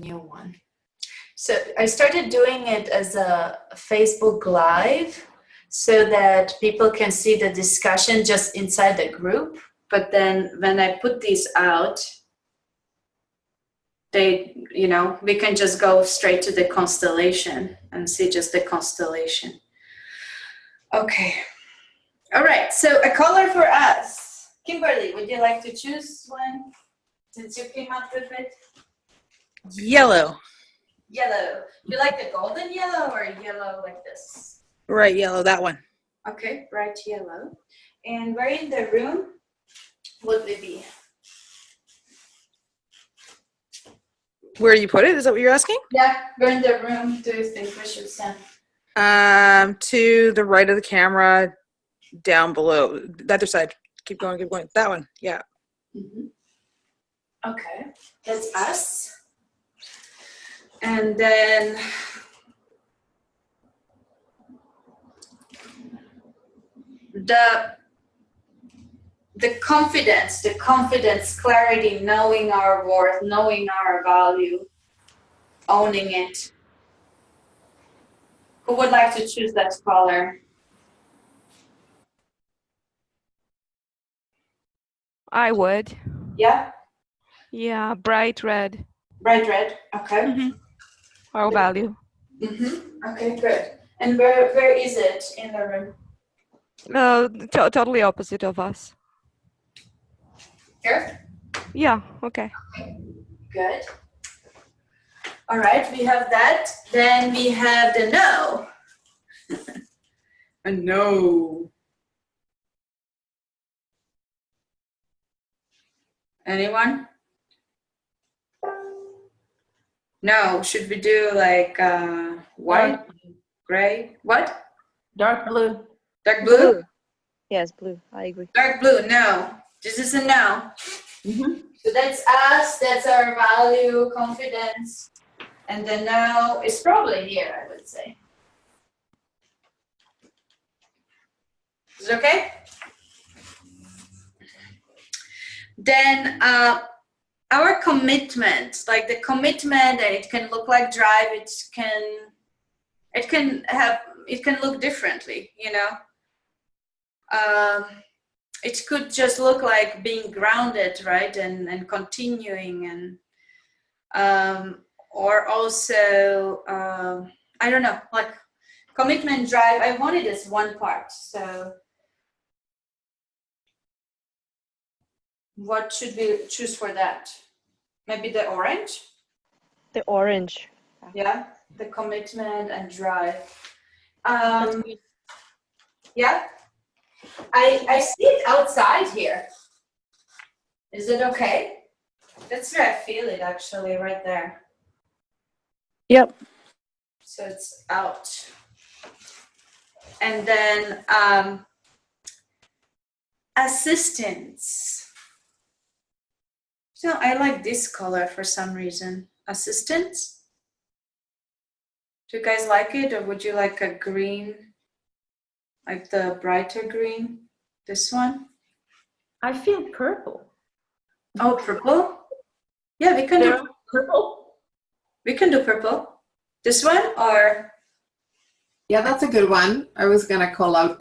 new one. So I started doing it as a Facebook Live so that people can see the discussion just inside the group. But then when I put these out, they, you know, we can just go straight to the constellation and see just the constellation. Okay. All right. So a color for us. Kimberly, would you like to choose one since you came up with it? Yellow. Yellow. You like the golden yellow or yellow like this? Right, yellow, that one. Okay, bright yellow. And where in the room would we be? Where you put it? Is that what you're asking? Yeah, where in the room do you think we should stand? To the right of the camera, down below. The other side. Keep going, keep going. That one, yeah. Mm-hmm. Okay, that's us. And then the confidence, clarity, knowing our worth, knowing our value, owning it. Who would like to choose that color? I would. Yeah? Yeah, bright red. Bright red, okay. Mm-hmm. Our value. Mm-hmm. Okay, good. And where is it in the room? Totally opposite of us. Here? Yeah, okay. Good. All right, we have that. Then we have the no. A no. Anyone? No, should we do like white, gray, what? Dark blue. Dark blue? Blue. Yes, blue. I agree. Dark blue, no. This is a no. Mm-hmm. So that's us, that's our value, confidence. And the no is probably here, I would say. Is it okay? Then our commitment, like the commitment, and it can look like drive, it can look differently, you know. It could just look like being grounded, right, and continuing, and or also I don't know, like commitment, drive. I want it as one part. So what should we choose for that? Maybe the orange? The orange. Yeah, the commitment and drive. Yeah, I see it outside here. Is it okay? That's where I feel it actually, right there. Yep. So it's out. And then assistance. So I like this color for some reason. Assistance. Do you guys like it, or would you like a green, like the brighter green? This one? I feel purple. Oh, purple? Yeah, we can do purple. We can do purple. This one, or? Yeah, that's a good one. I was gonna call out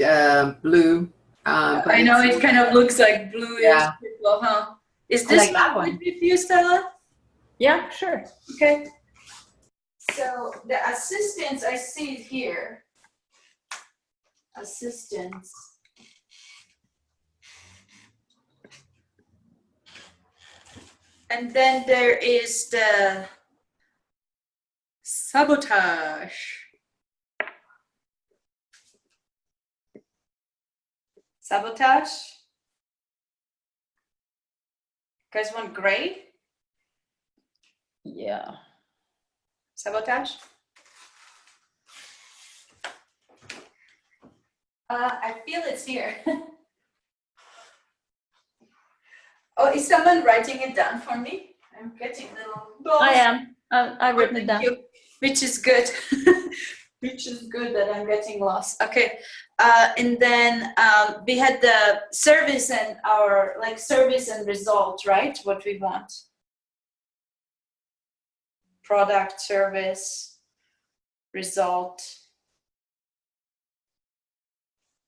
blue. But I know it kind of looks like blue. Yeah. Purple, huh? Is this like that one with you, Stella? Yeah, sure. Okay. So the assistance, I see it here. Assistance. And then there is the sabotage. Sabotage. You guys want gray? Yeah. Sabotage? I feel it's here. Oh, is someone writing it down for me? I'm getting little balls. I am. I've written it down. Thank you. Which is good. Which is good that I'm getting lost. Okay. And then we had the service and our service and result, right? What we want. product, service, result.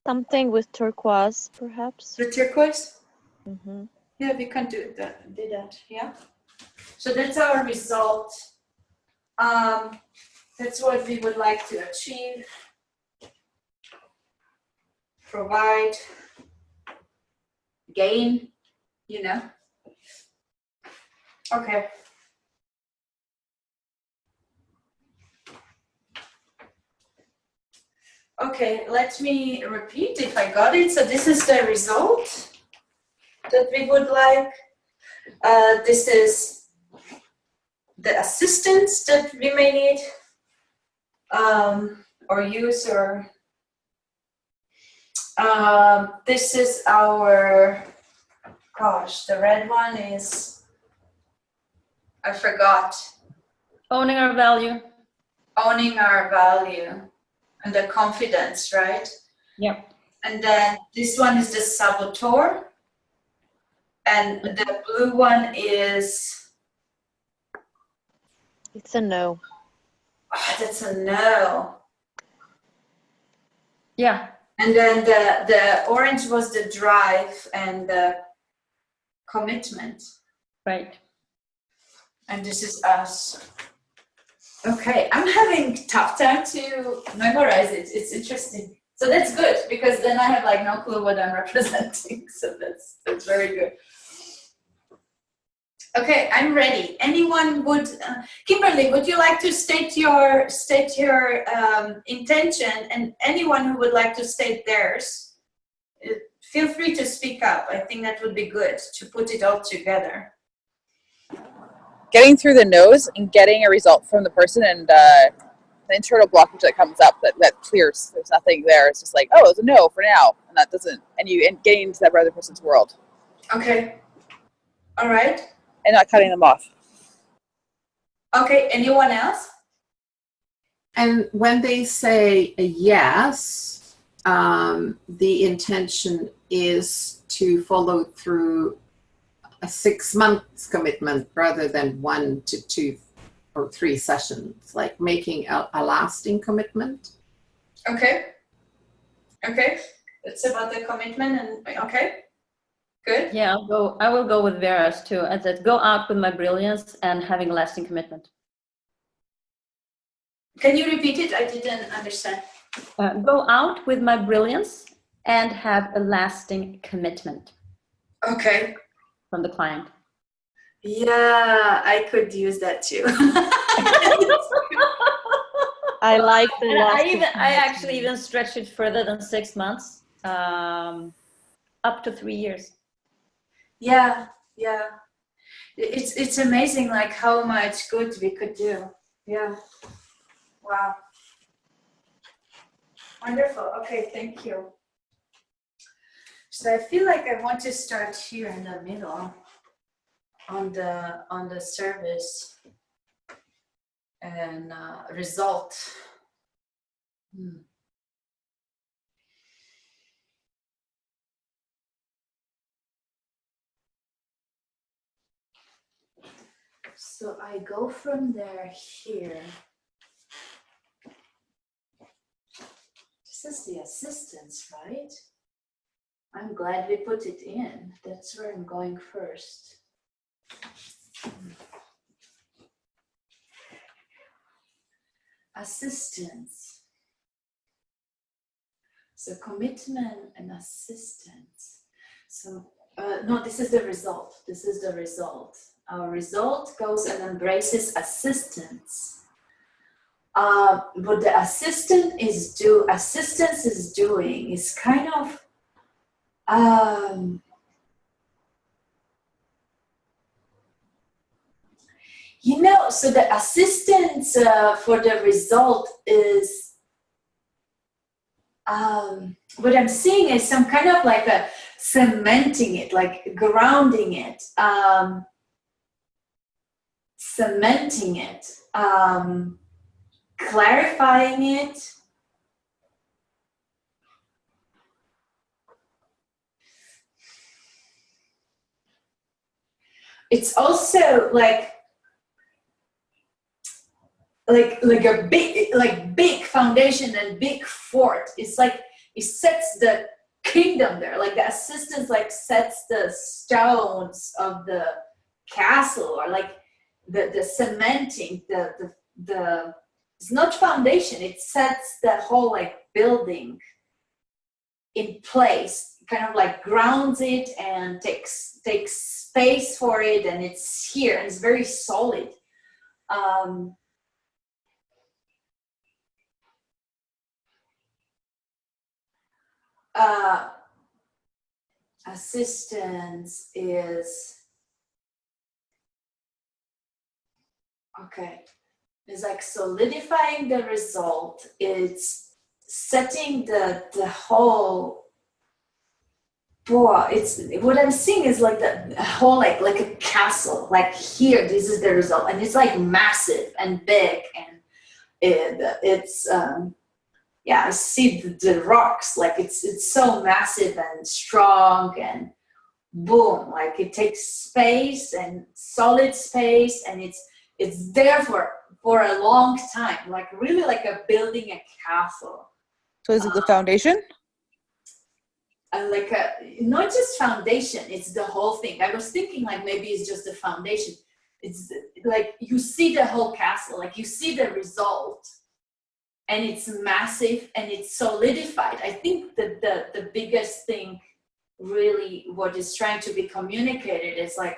Something with turquoise, perhaps. The turquoise? Mm-hmm. Yeah, we can do that. Yeah. So that's our result. That's what we would like to achieve. Provide, gain, you know. Okay. Okay, let me repeat if I got it. So this is the result that we would like. This is the assistance that we may need or use, or this is our, gosh, the red one is, I forgot. Owning our value. Owning our value and the confidence, right? Yep. And then this one is the saboteur. And the blue one is, It's a no. that's a no. Yeah. And then the orange was the drive and the commitment. Right. And this is us. Okay, I'm having tough time to memorize it. It's interesting. So that's good, because then I have like no clue what I'm representing. So that's very good. Okay, I'm ready. Anyone would, Kimberly, would you like to state your intention, and anyone who would like to state theirs, feel free to speak up. I think that would be good to put it all together. Getting through the nose and getting a result from the person, and the internal blockage that comes up that clears. There's nothing there. It's just like, oh, it's a no for now, and that doesn't. And getting into that other person's world. Okay. All right. And not cutting them off. Okay. Anyone else? And when they say a yes, the intention is to follow through a 6 months commitment rather than 1 to 2 or 3 sessions, like making a lasting commitment. Okay. Okay. It's about the commitment, and okay. Good. Yeah, I will go with Vera's too. I said, go out with my brilliance and having lasting commitment. Can you repeat it? I didn't understand. Go out with my brilliance and have a lasting commitment Okay. from the client. Yeah, I could use that too. I like the And last. I actually even stretched it further than 6 months, up to 3 years. Yeah, yeah. It's amazing, like how much good we could do. Yeah. Wow. Wonderful. Okay, thank you. So I feel like I want to start here in the middle on the service and result. So I go from there here. This is the assistance, right? I'm glad we put it in. That's where I'm going first. Assistance. So commitment and assistance. So no, this is the result. This is the result. Our result goes and embraces assistance. What the assistance is doing is kind of so the assistance for the result is what I'm seeing is some kind of like a cementing it, like grounding it, cementing it, clarifying it. It's also like like a big foundation and big fort. It's like it sets the kingdom there. Like the assistants like sets the stones of the castle, or like the cementing, the it's not foundation. It sets the whole like building in place, kind of like grounds it and takes space for it, and it's here and it's very solid. Assistance is okay. It's like solidifying the result. It's setting the whole. Boy, it's what I'm seeing is like the whole like a castle. Like here, this is the result, and it's like massive and big, and it's yeah. I see the rocks. Like it's so massive and strong, and boom, like it takes space and solid space, and it's there for a long time, like really like a building a castle. So is it the foundation? Like a not just foundation, it's the whole thing. I was thinking like maybe it's just the foundation. It's like you see the whole castle, like you see the result, and it's massive and it's solidified. I think that the biggest thing really what is trying to be communicated is like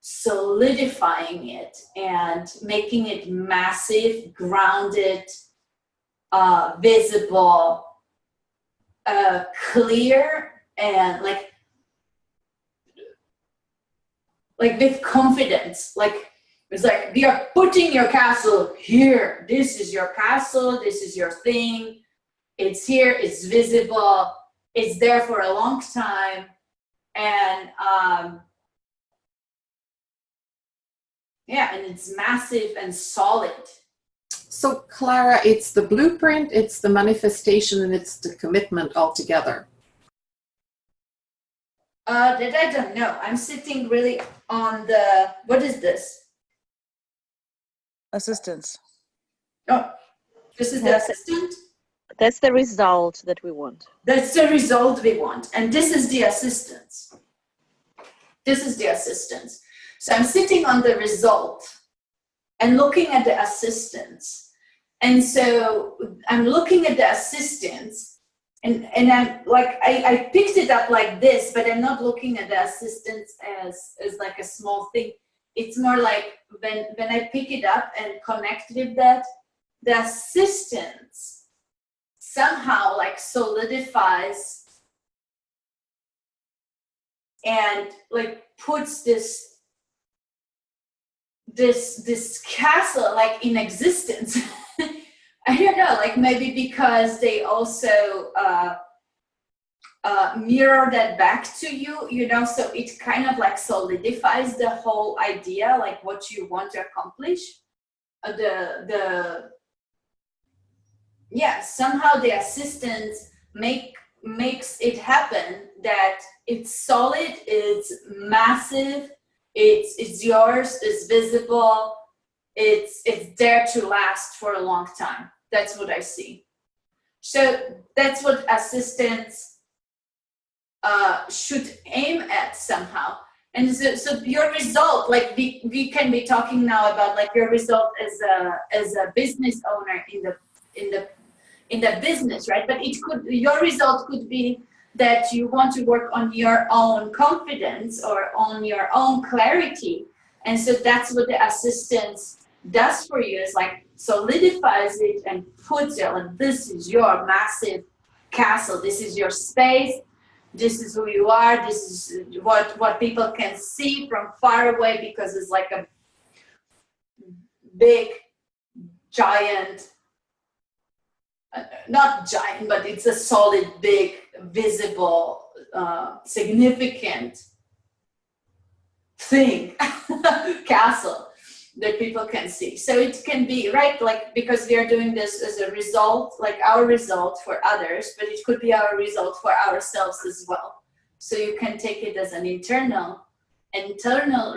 solidifying it and making it massive, grounded, visible, clear, and like with confidence. Like it's like we are putting your castle here. This is your castle. This is your thing. It's here. It's visible. It's there for a long time, and yeah, and it's massive and solid. So, Clara, it's the blueprint, it's the manifestation, and it's the commitment altogether. That I don't know. I'm sitting really on the, what is this? Assistance. Oh, this is the assistant? That's the result that we want. That's the result we want. And this is the assistance. This is the assistance. So I'm sitting on the result and looking at the assistance. And so I'm looking at the assistance, and I'm like, I picked it up like this, but I'm not looking at the assistance as like a small thing. It's more like when I pick it up and connect with that, the assistance somehow like solidifies and like puts this castle like in existence. I don't know, like maybe because they also mirror that back to you, you know, so it kind of like solidifies the whole idea, like what you want to accomplish. Yeah, somehow the assistance makes it happen that it's solid, it's massive, it's yours, it's visible, it's there to last for a long time. That's what I see. So that's what assistance should aim at somehow. And so your result, like we can be talking now about like your result as a business owner in the business, right? But your result could be that you want to work on your own confidence or on your own clarity. And so that's what the assistance does for you, is like solidifies it and puts it like, this is your massive castle, this is your space, this is who you are, this is what people can see from far away, because it's like a big giant, not giant, but it's a solid, big, visible, significant thing, castle that people can see. So it can be, right, like, because we are doing this as a result, like our result for others, but it could be our result for ourselves as well. So you can take it as an internal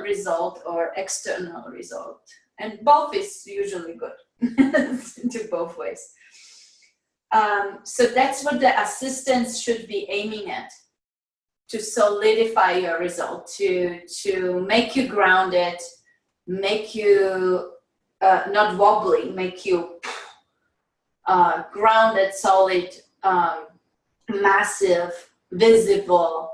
result or external result. And both is usually good. do both ways. So that's what the assistants should be aiming at, to solidify your result, to make you grounded, make you not wobbly, make you grounded, solid, massive, visible,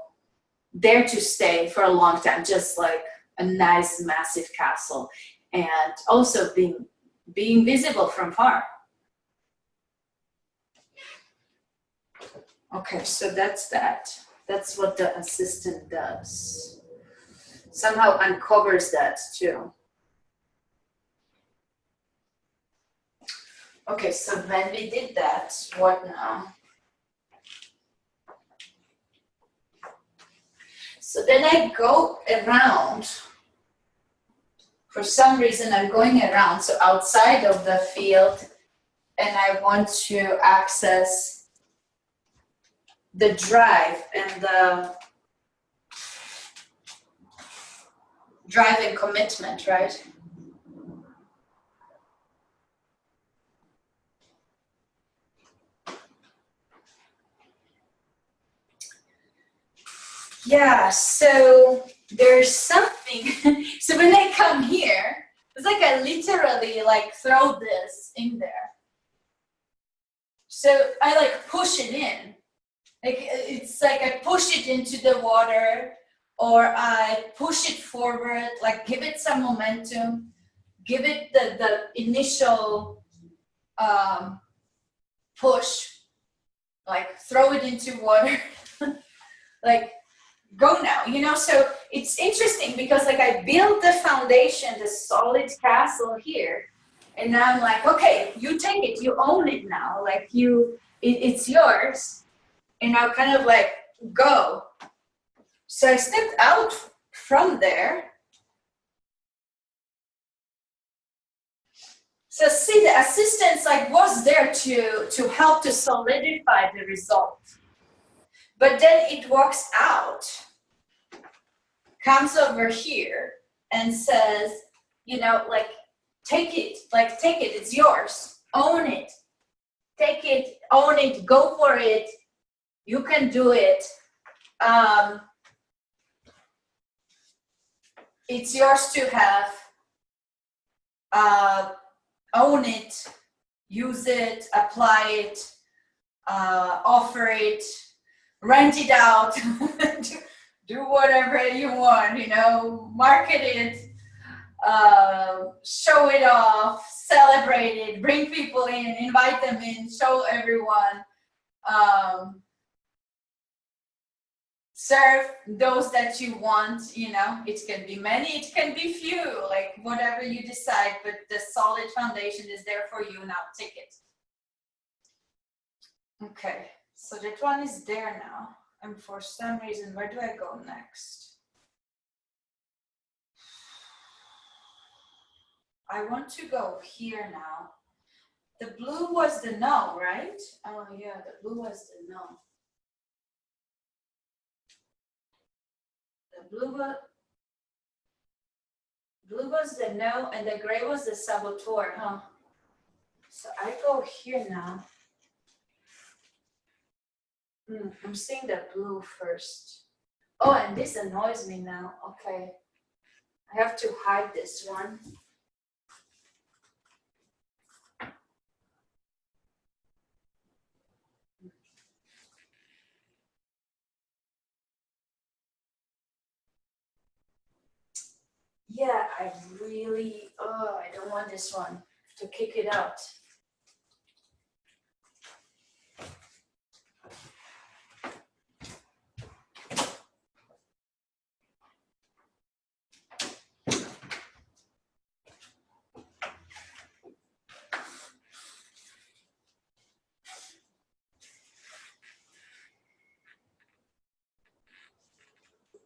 there to stay for a long time, just like a nice, massive castle, and also being visible from far. Okay, so that's that. That's what the assistant does. Somehow uncovers that too. Okay, so when we did that, what now? So then I go around. For some reason, I'm going around, so outside of the field, and I want to access the drive and the drive and commitment, right? Yeah, so there's something. So when I come here, it's like I literally like throw this in there. So I like push it in. Like it's like I push it into the water, or I push it forward, like give it some momentum, give it the initial push, like throw it into water, like go now, you know? So it's interesting because like I build the foundation, the solid castle here, and now I'm like, okay, you take it, you own it now, like it's yours. And I'll kind of like go. So I stepped out from there. So see, the assistance like was there to help to solidify the result. But then it walks out, comes over here and says, you know, like, take it, it's yours, own it, take it, own it, go for it. You can do it. It's yours to have. Own it, use it, apply it, offer it, rent it out, do whatever you want, you know, market it, show it off, celebrate it, bring people in, invite them in, show everyone. Serve those that you want, you know, it can be many, it can be few, like whatever you decide, but the solid foundation is there for you. Now take it. Okay, so that one is there now. And for some reason, where do I go next? I want to go here now. The blue was the no, right? Oh yeah, the blue was the no. Blue was the no, and the gray was the saboteur, huh? So I go here now. I'm seeing the blue first. Oh, and this annoys me now. Okay. I have to hide this one. Yeah, I don't want this one to kick it out.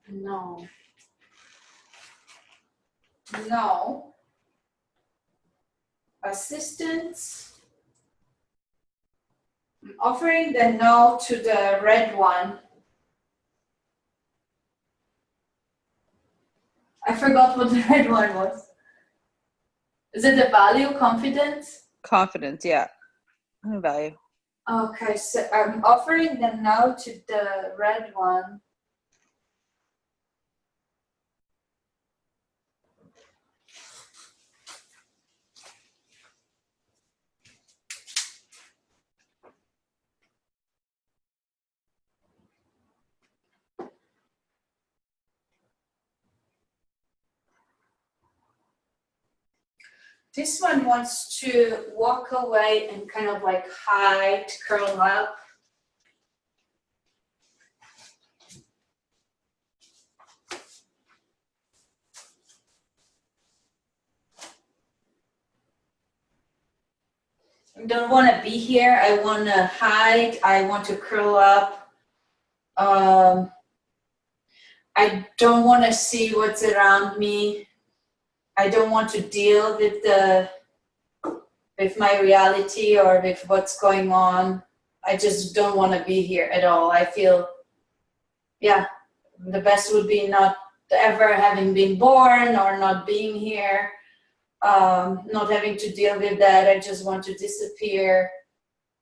No. No. Assistance. I'm offering the no to the red one. I forgot what the red one was. Is it the value, confidence? Confidence, yeah. And value. Okay, so I'm offering them now to the red one. This one wants to walk away and kind of like hide, curl up. I don't want to be here. I want to hide. I want to curl up. I don't want to see what's around me. I don't want to deal with my reality or with what's going on. I just don't want to be here at all. I feel, yeah, the best would be not ever having been born or not being here, not having to deal with that. I just want to disappear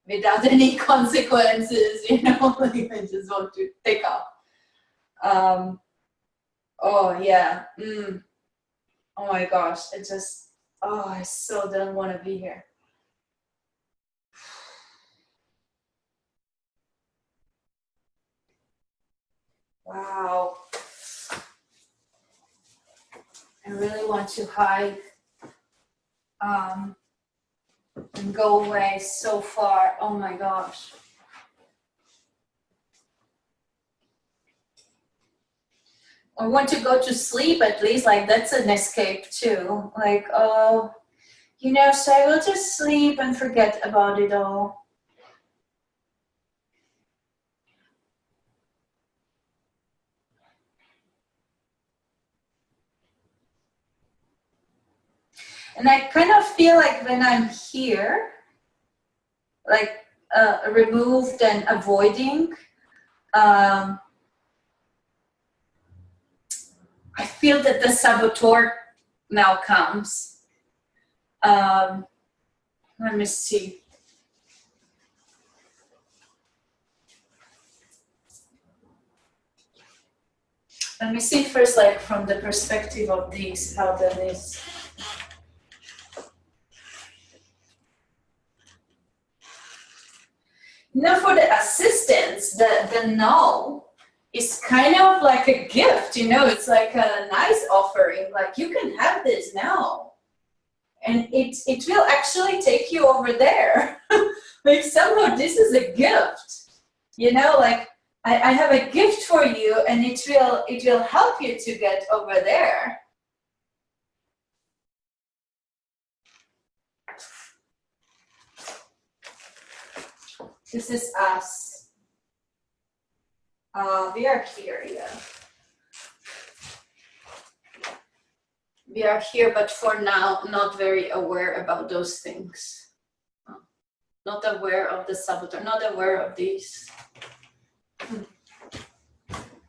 without any consequences, you know, like I just want to take off. Oh yeah, oh my gosh, I so don't want to be here. Wow. I really want to hide and go away so far. Oh my gosh. I want to go to sleep at least, like that's an escape too. Like, oh, you know, so I will just sleep and forget about it all. And I kind of feel like when I'm here, like removed and avoiding, I feel that the saboteur now comes. Let me see. Let me see first, like from the perspective of these, how that is. Now for the assistants, the no is kind of like a gift, you know, it's like a nice offering, like you can have this now. And it will actually take you over there. Like somehow this is a gift, you know, like I have a gift for you and it will help you to get over there. This is us. We are here, yeah. We are here, but for now, not very aware about those things. Not aware of the saboteur, not aware of these.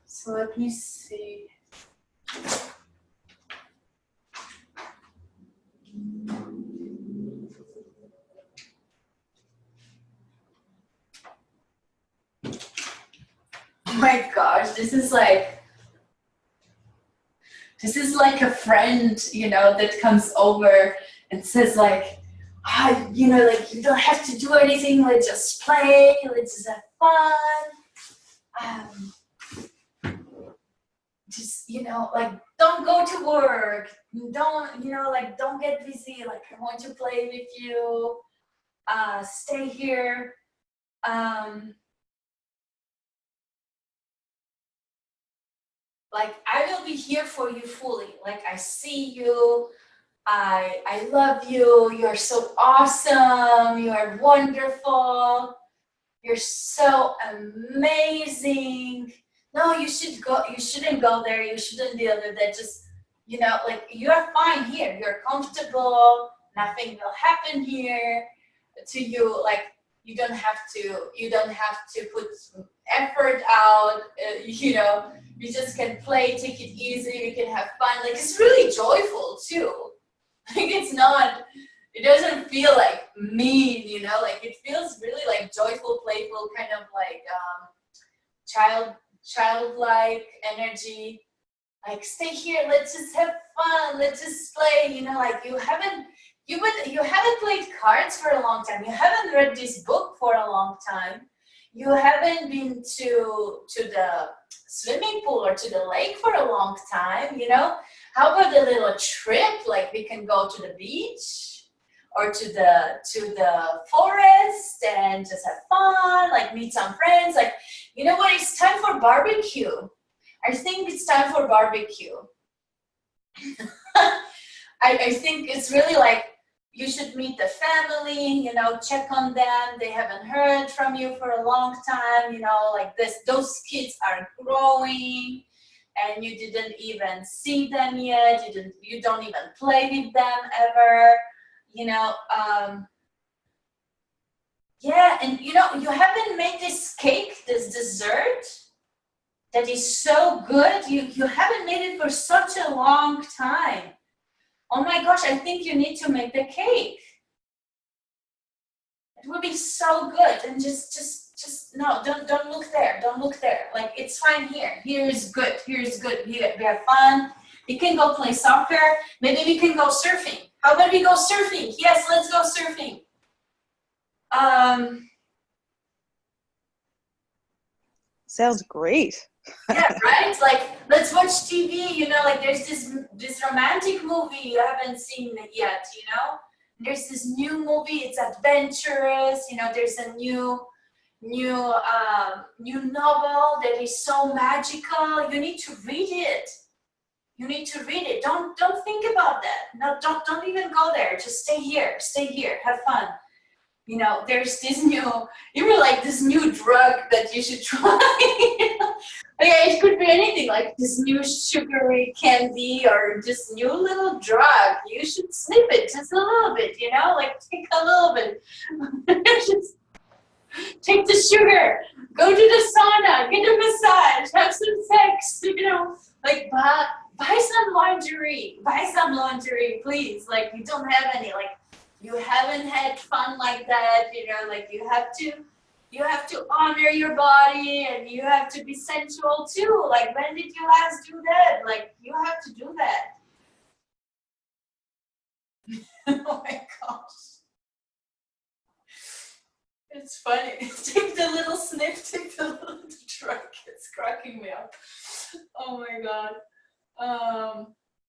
So let me see. Oh my gosh, this is like a friend, you know, that comes over and says like, you know, like you don't have to do anything, let's just play, let's just have fun. Just, you know, like don't go to work, don't, you know, like don't get busy, like I want to play with you, stay here. Like I will be here for you fully. Like I see you, I love you, you're so awesome, you are wonderful, you're so amazing. No, you shouldn't go there, you shouldn't deal with that. Just, you know, like you are fine here, you're comfortable, nothing will happen here to you. Like you don't have to put effort out, you know, you just can play, take it easy, you can have fun. Like it's really joyful too. Like it's not It doesn't feel like mean, you know, like it feels really like joyful, playful, kind of like childlike energy. Like, stay here, let's just have fun, let's just play, you know, like you haven't played cards for a long time, you haven't read this book for a long time, you haven't been to the swimming pool or to the lake for a long time, you know. How about a little trip, like we can go to the beach or to the forest and just have fun, like meet some friends, like, you know what, it's time for barbecue. I think it's time for barbecue. I think it's really like, you should meet the family, you know, check on them. They haven't heard from you for a long time, you know, like this, those kids are growing and you didn't even see them yet. You don't even play with them ever, you know. Yeah, and you know, you haven't made this cake, this dessert that is so good. You haven't made it for such a long time. Oh my gosh, I think you need to make the cake. It would be so good. And just no, don't look there. Don't look there. Like, it's fine here. Here is good. Here is good. We have fun. We can go play soccer. Maybe we can go surfing. How about we go surfing? Yes, let's go surfing. Sounds great. Yeah, right? Like, let's watch TV, you know, like there's this romantic movie you haven't seen yet, you know? There's this new movie, it's adventurous, you know, there's a new novel that is so magical. You need to read it. You need to read it. Don't think about that. No, don't even go there. Just stay here, have fun. You know, there's this this new drug that you should try. Yeah, it could be anything, like this new sugary candy or this new little drug. You should snip it just a little bit, you know, like take a little bit. Just take the sugar, go to the sauna, get a massage, have some sex, you know, like buy some lingerie, please. Like, you don't have any, like, you haven't had fun like that, you know, like you have to honor your body and you have to be sensual too. Like, when did you last do that? Like, you have to do that. Oh my gosh. It's funny. Take the little sniff, take the little drug. It's cracking me up. Oh my god.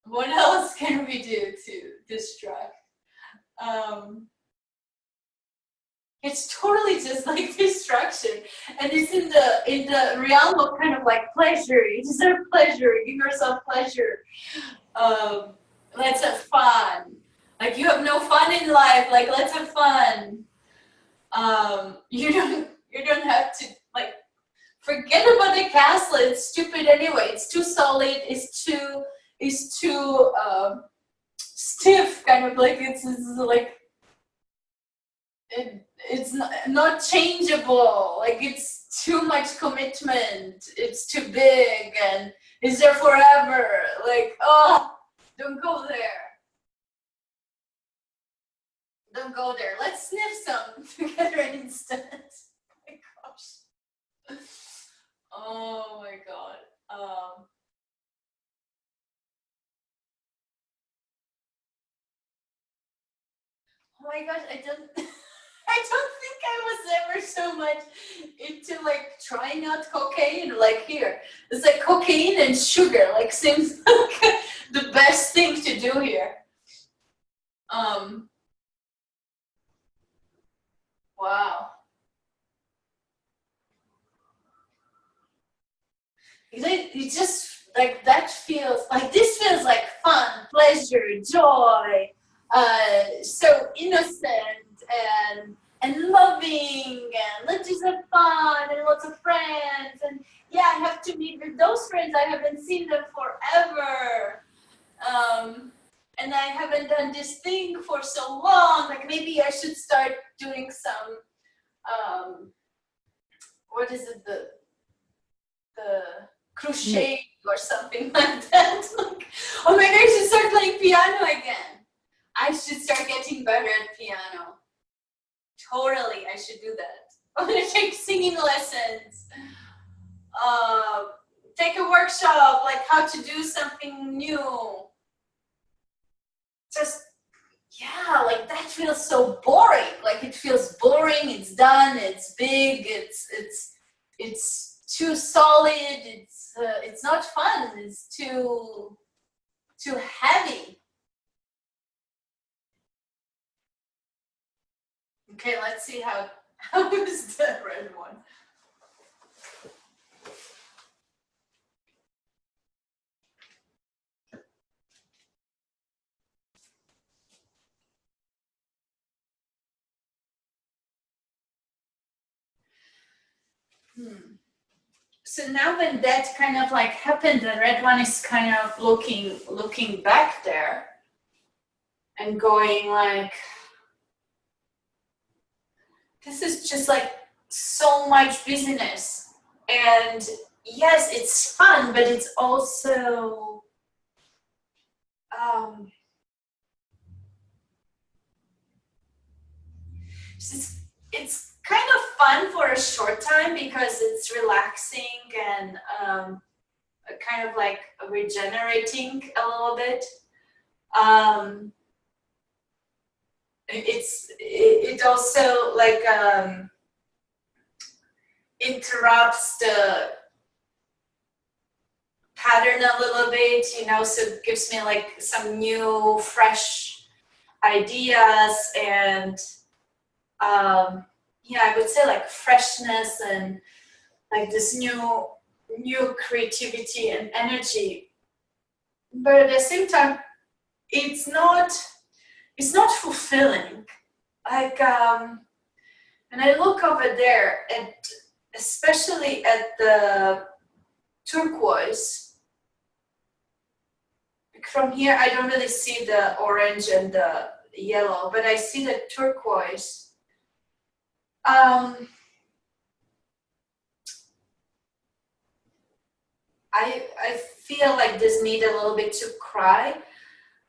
What else can we do to distract? It's totally just like distraction, and it's in the realm of kind of like pleasure. You deserve pleasure. Give yourself pleasure. Let's have fun. Like, you have no fun in life. Like, let's have fun. You don't have to, like, forget about the castle. It's stupid anyway. It's too solid. It's too stiff. Kind of like it's like. It's not changeable. Like, it's too much commitment. It's too big and is there forever. Like, oh, don't go there. Don't go there. Let's sniff some together instead. Oh my gosh. Oh my god. Oh my gosh, I don't think I was ever so much into like trying out cocaine. Like, here, it's like cocaine and sugar. Like, seems like the best thing to do here. Wow. It just like that feels like, this feels like fun, pleasure, joy, so innocent and loving, and let's just have fun and lots of friends, and yeah, I have to meet with those friends. I haven't seen them forever, and I haven't done this thing for so long. Like, maybe I should start doing some what is it, the crochet or something like that. Like, oh my god, I should start playing piano again. I should start getting better at piano. Totally, I should do that. I'm gonna take singing lessons. Take a workshop, like how to do something new. Just, yeah, like that feels so boring. Like it feels boring, it's done, it's big, it's too solid, it's not fun, it's too heavy. Okay, let's see how is the red one. So now when that kind of like happened, the red one is kind of looking back there and going like, this is just like so much business. And yes, it's fun, but it's also it's kind of fun for a short time because it's relaxing and kind of like regenerating a little bit. It also like interrupts the pattern a little bit, you know, so it gives me like some new fresh ideas and yeah, I would say like freshness and like this new creativity and energy. But at the same time, it's not fulfilling. Like when I look over there at, especially at the turquoise, from here I don't really see the orange and the yellow, but I see the turquoise. I feel like this need a little bit to cry.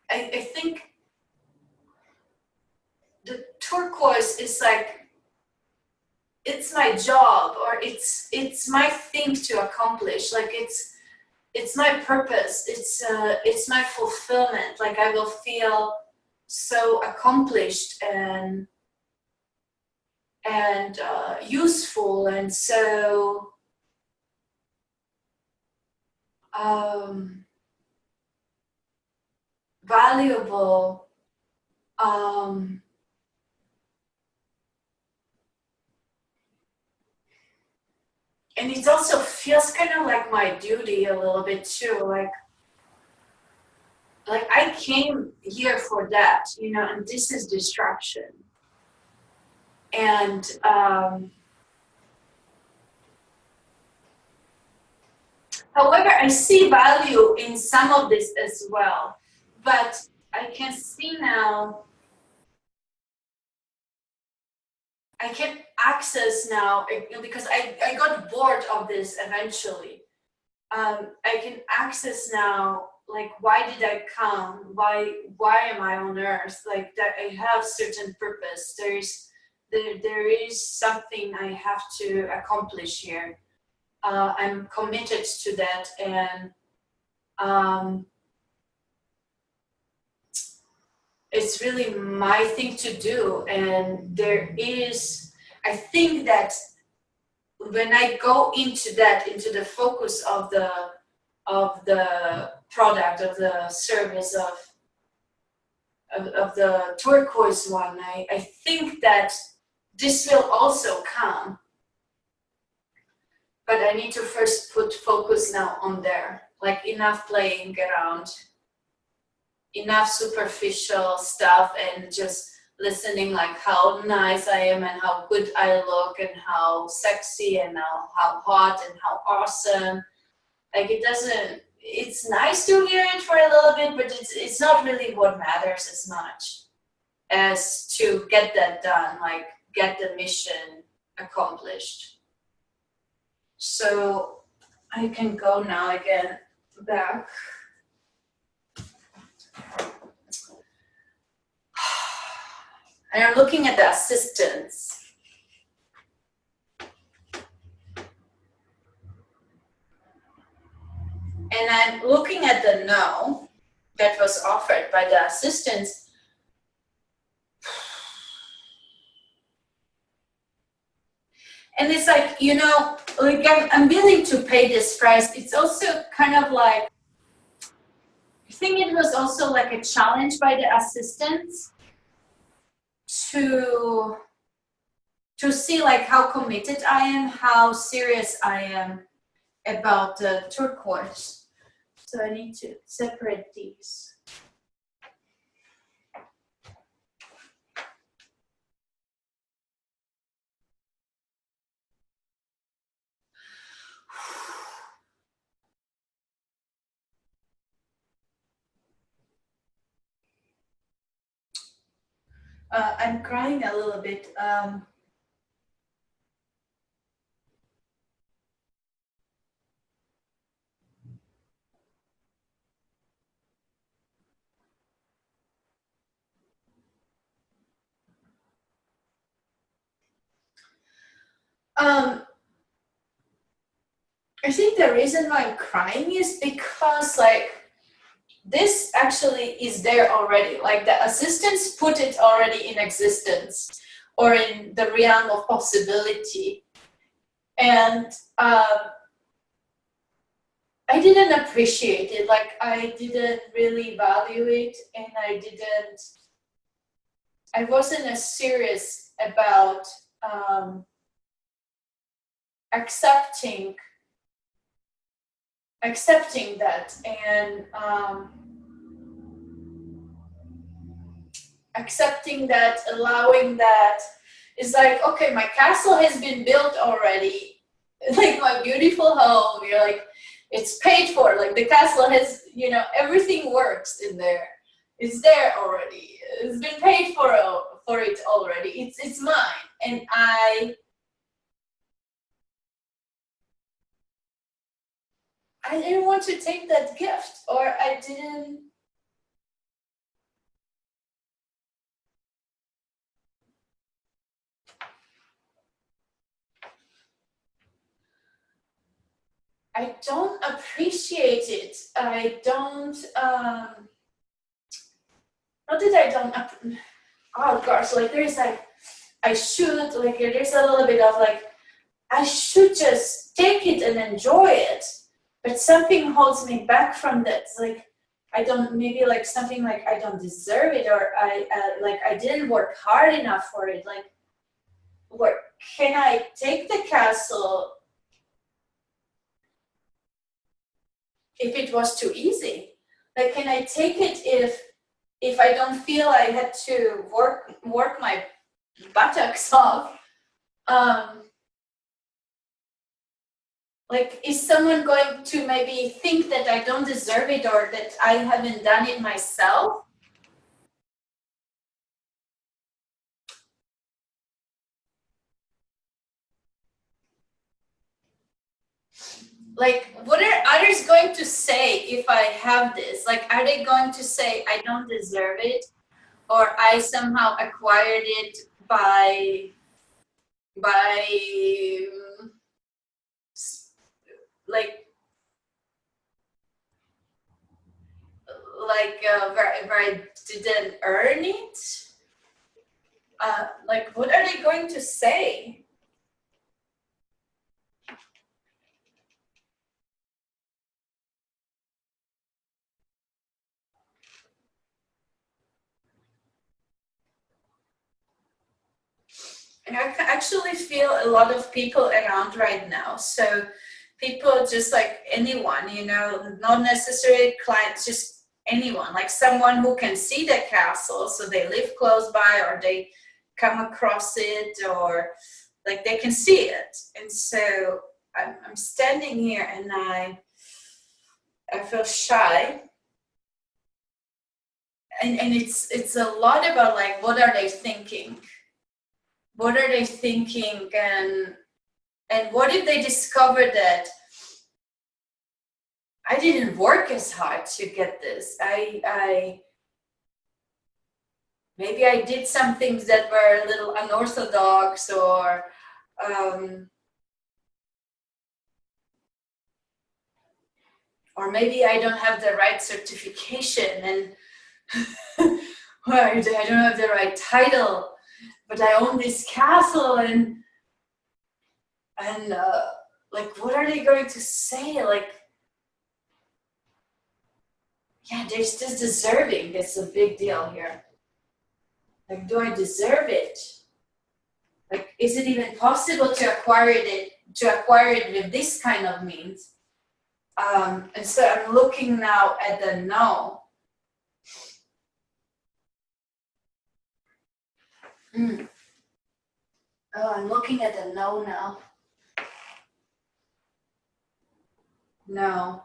I think the turquoise is like, it's my job, or it's my thing to accomplish. Like it's my purpose. It's my fulfillment. Like I will feel so accomplished and useful and so valuable. And it also feels kind of like my duty a little bit too. Like I came here for that, you know, and this is distraction. And however, I see value in some of this as well, but I can see now, I can access now, because I got bored of this eventually. I can access now, like, why did I come? Why am I on earth? Like that, I have certain purpose. There is something I have to accomplish here. I'm committed to that, and it's really my thing to do. And there is, I think that when I go into that, into the focus of the product, of the service, of the turquoise one, I think that this will also come. But I need to first put focus now on there. Like enough playing around, enough superficial stuff, and just listening like how nice I am and how good I look and how sexy and how hot and how awesome. Like it doesn't, it's nice to hear it for a little bit, but it's not really what matters as much as to get that done, like get the mission accomplished. So I can go now again back. And I'm looking at the assistance. And I'm looking at the no that was offered by the assistants. And it's like, you know, like I'm willing to pay this price. It's also kind of like, I think it was also like a challenge by the assistants to see like how committed I am, how serious I am about the turquoise. So I need to separate these. I'm crying a little bit. I think the reason why I'm crying is because like this actually is there already. Like the assistants put it already in existence or in the realm of possibility. And I didn't appreciate it. Like I didn't really value it, and I wasn't as serious about accepting that and accepting that, allowing that. It's like, okay, my castle has been built already, like my beautiful home, you're like, it's paid for, like the castle has, you know, everything works in there, it's there already, it's been paid for it already, it's mine. And I didn't want to take that gift, or I don't appreciate it. I don't, not that I don't, oh gosh, like there's like, I should, like there's a little bit of like, I should just take it and enjoy it. But something holds me back from that. It's like, I don't, maybe like something like I don't deserve it, or like I didn't work hard enough for it. Like, what, can I take the castle if it was too easy? Like, can I take it if I don't feel I had to work my buttocks off? Like, is someone going to maybe think that I don't deserve it, or that I haven't done it myself? Like, what are others going to say if I have this? Like, are they going to say I don't deserve it, or I somehow acquired it by like where I didn't earn it? Like, what are they going to say? And I actually feel a lot of people around right now. So people, just like anyone, you know, not necessarily clients, just anyone, like someone who can see the castle, so they live close by, or they come across it, or like they can see it. And so I'm standing here and I feel shy. And it's a lot about like, what are they thinking? What are they thinking? And what if they discover that I didn't work as hard to get this? I maybe I did some things that were a little unorthodox, or maybe I don't have the right certification, and or I don't have the right title, but I own this castle, and like, what are they going to say? Like, yeah, there's this deserving. That's a big deal here. Like, do I deserve it? Like, is it even possible to acquire it with this kind of means? And so I'm looking now at the no. Oh, I'm looking at the no now. No.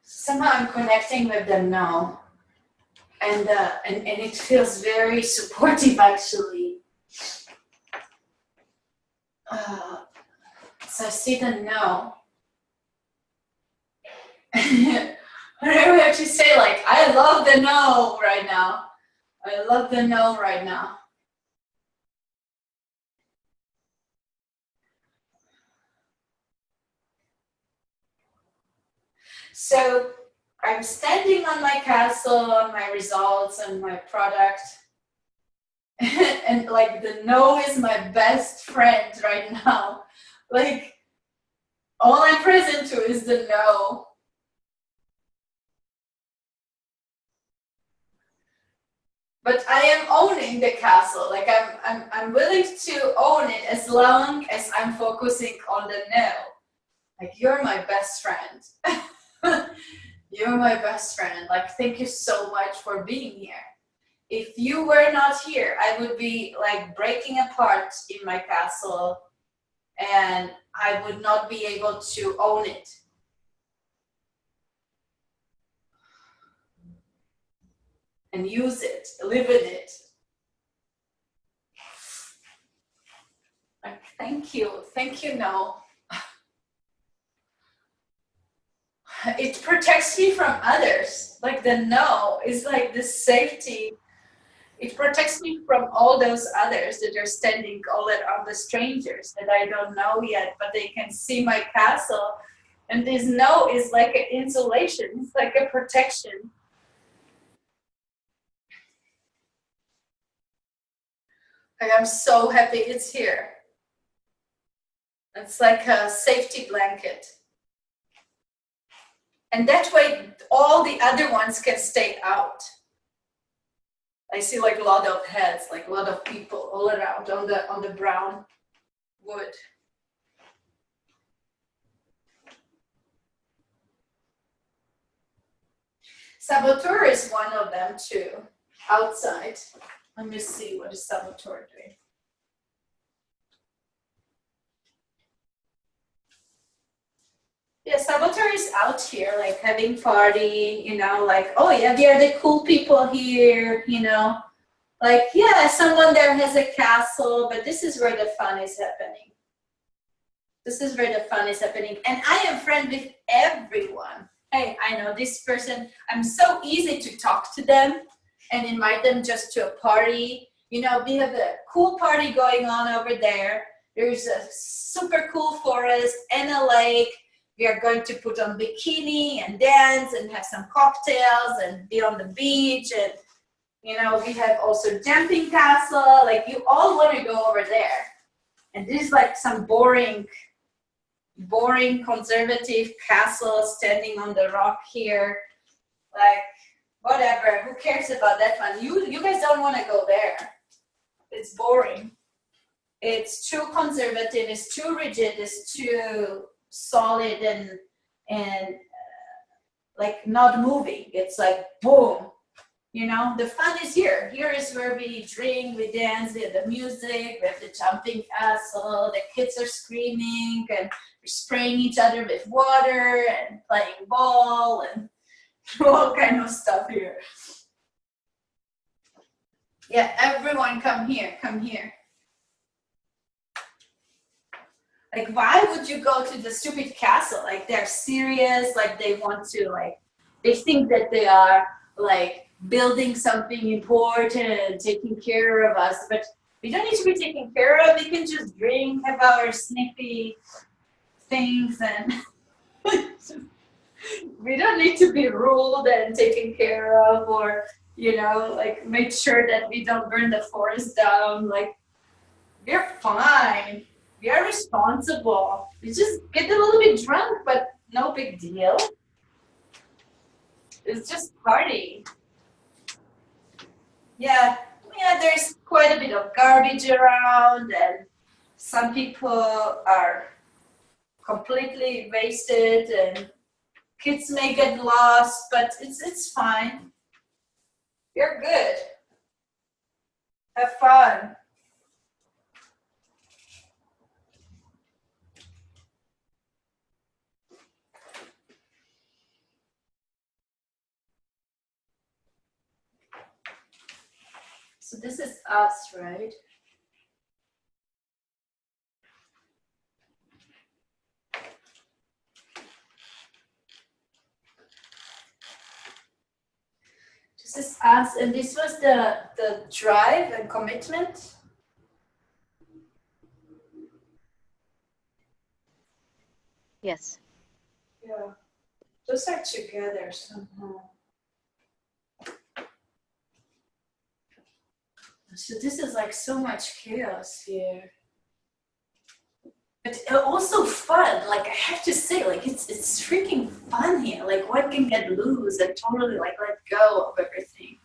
Somehow I'm connecting with the no. And it feels very supportive, actually. So I see the no. Whatever I have to say, like, I love the no right now. I love the no right now. So I'm standing on my castle, on my results, and my product. And like, the no is my best friend right now. Like, all I'm present to is the no. But I am owning the castle. Like, I'm willing to own it as long as I'm focusing on the no. Like, you're my best friend. You're my best friend. Like, thank you so much for being here. If you were not here, I would be like breaking apart in my castle, and I would not be able to own it. And use it, live in it. Like, thank you, no. It protects me from others. Like, the no is like the safety. It protects me from all those others that are standing all around, the strangers that I don't know yet, but they can see my castle. And this no is like an insulation. It's like a protection. Like, I'm so happy it's here. It's like a safety blanket. And that way, all the other ones can stay out. I see like a lot of heads, like a lot of people all around on the brown wood. Saboteur is one of them too, outside. Let me see, what is Saboteur doing? Yeah, Saboteur is out here, like having party, you know, like, oh yeah, we are the cool people here, you know. Like, yeah, someone there has a castle, but this is where the fun is happening. This is where the fun is happening. And I am friends with everyone. Hey, I know this person. I'm so easy to talk to them and invite them just to a party. You know, we have a cool party going on over there. There's a super cool forest and a lake. We are going to put on bikini and dance and have some cocktails and be on the beach. And, you know, we have also jumping castle. Like, you all want to go over there. And this is like some boring conservative castle standing on the rock here. Like, whatever, who cares about that one? You guys don't want to go there. It's boring. It's too conservative, it's too rigid, it's too solid and like not moving. It's like boom. You know, the fun is here. Here is where we drink, we dance, we have the music, we have the jumping castle, the kids are screaming and we're spraying each other with water and playing ball and all kind of stuff here. Yeah, everyone come here, come here. Like, why would you go to the stupid castle? Like, they're serious, like they want to, like, they think that they are like building something important, taking care of us, but we don't need to be taken care of. We can just drink, have our snippy things, and we don't need to be ruled and taken care of, or, you know, like make sure that we don't burn the forest down. Like, we're fine. We are responsible. We just get a little bit drunk, but no big deal. It's just party. Yeah, there's quite a bit of garbage around, and some people are completely wasted, and kids may get lost, but it's fine. You're good. Have fun. So this is us, right? This is us, and this was the drive and commitment. Yes. Yeah, those are together somehow. So this is like so much chaos here, but also fun. Like, I have to say, like it's freaking fun here. Like, one can get loose and totally like let go of everything.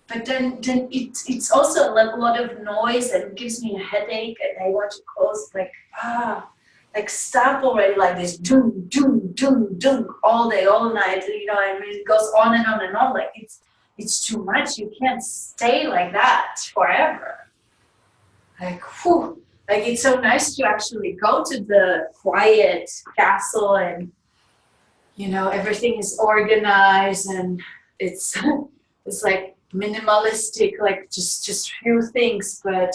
But then it's also a lot of noise and gives me a headache, and I want to close, like stop already, like this doom doom doom doom all day, all night. You know, I mean, it goes on and on and on. Like, it's too much. You can't stay like that forever. Like, whew, like it's so nice to actually go to the quiet castle, and you know, everything is organized, and it's it's like minimalistic, like just few things, but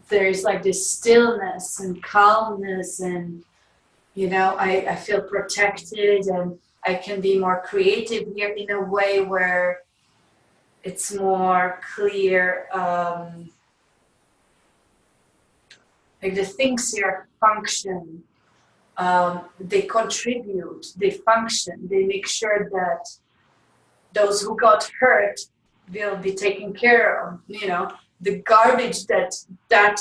there's like this stillness and calmness, and you know, I feel protected, and I can be more creative here in a way where it's more clear. Like, the things here function, they contribute, they function, they make sure that those who got hurt will be taken care of. You know, the garbage that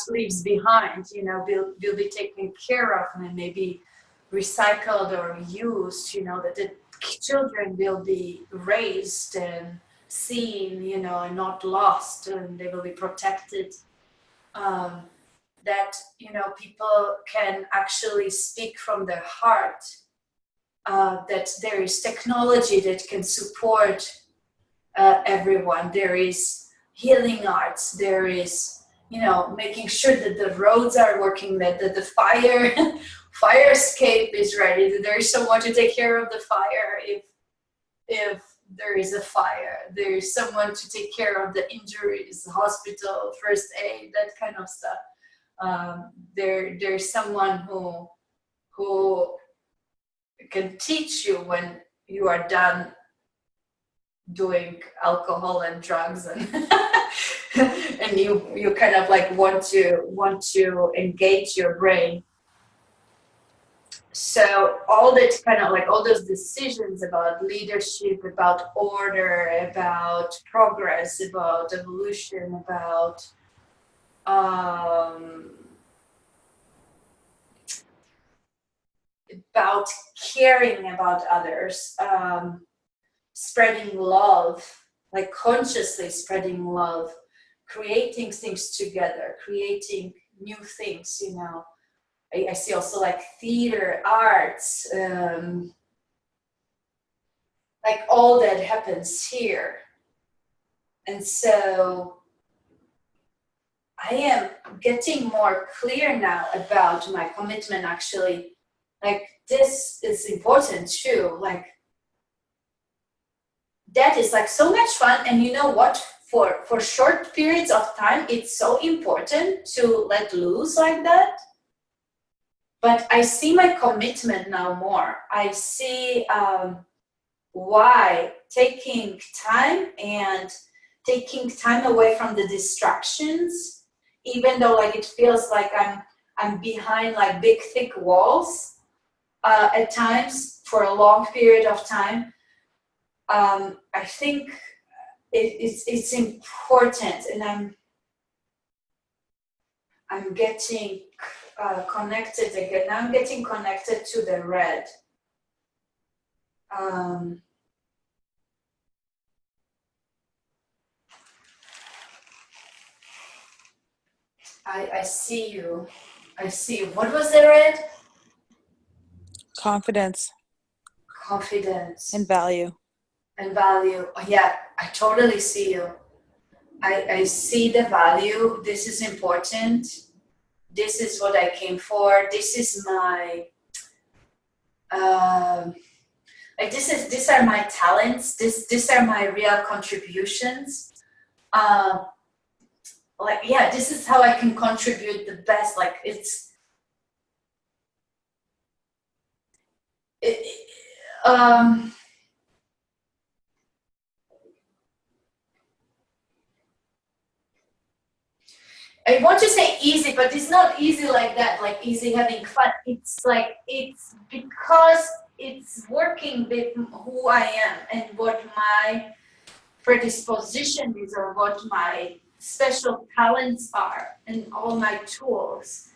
leaves behind, you know, will be taken care of and maybe recycled or used. You know, that the children will be raised and seen, you know, and not lost, and they will be protected. That, you know, people can actually speak from their heart. That there is technology that can support everyone. There is healing arts. There is, you know, making sure that the roads are working, that the fire escape is ready, that there is someone to take care of the fire if there is a fire. There is someone to take care of the injuries, the hospital, first aid, that kind of stuff. There's someone who can teach you when you are done doing alcohol and drugs, and and you kind of like want to engage your brain. So all that kind of like all those decisions about leadership, about order, about progress, about evolution, about caring about others, spreading love, like consciously spreading love, creating things together, creating new things, you know. I see also like theater, arts, like all that happens here. And so I am getting more clear now about my commitment, actually. Like, this is important too. Like, that is like so much fun. And you know what? for short periods of time, it's so important to let loose like that. But I see my commitment now more. I see why taking time and taking time away from the distractions, even though like it feels like I'm behind like big thick walls at times for a long period of time. I think it's important, and I'm getting connected again. Now I'm getting connected to the red. I see you. I see you. What was the red? Confidence Confidence. and value. And value. Oh, yeah, I totally see you. I see the value. This is important. This is what I came for. This is my like these are my talents. These are my real contributions. Like yeah, this is how I can contribute the best. Like I want to say easy, but it's not easy like that, like easy having fun. It's like, it's because it's working with who I am and what my predisposition is, or what my special talents are and all my tools.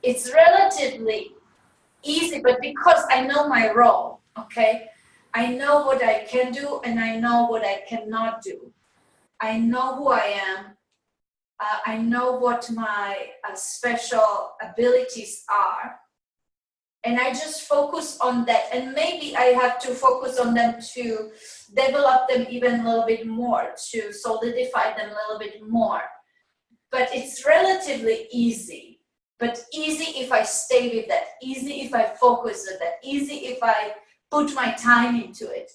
It's relatively easy, but because I know my role, okay? I know what I can do and I know what I cannot do. I know who I am. I know what my special abilities are, and I just focus on that. And maybe I have to focus on them to develop them even a little bit more, to solidify them a little bit more. But it's relatively easy. But easy if I stay with that, easy if I focus on that, easy if I put my time into it,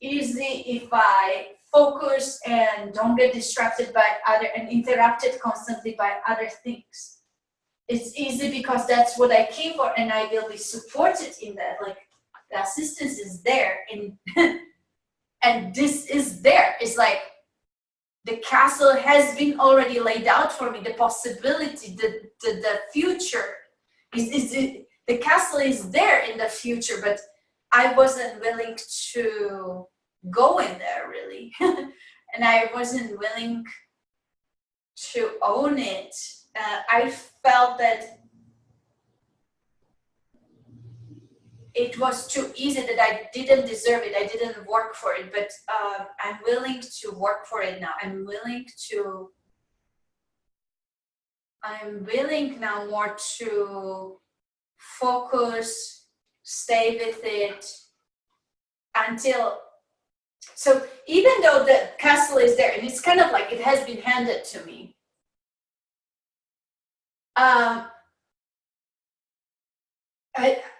easy if I focus and don't get distracted by other and interrupted constantly by other things. It's easy because that's what I came for, and I will be supported in that. Like the assistance is there, and and this is there. It's like the castle has been already laid out for me. The possibility, the future is the castle is there in the future, but I wasn't willing to go in there really. And I wasn't willing to own it. I felt that it was too easy, that I didn't deserve it. I didn't work for it, but I'm willing to work for it now. I'm willing now more to focus, stay with it until. So even though the castle is there, and it's kind of like it has been handed to me,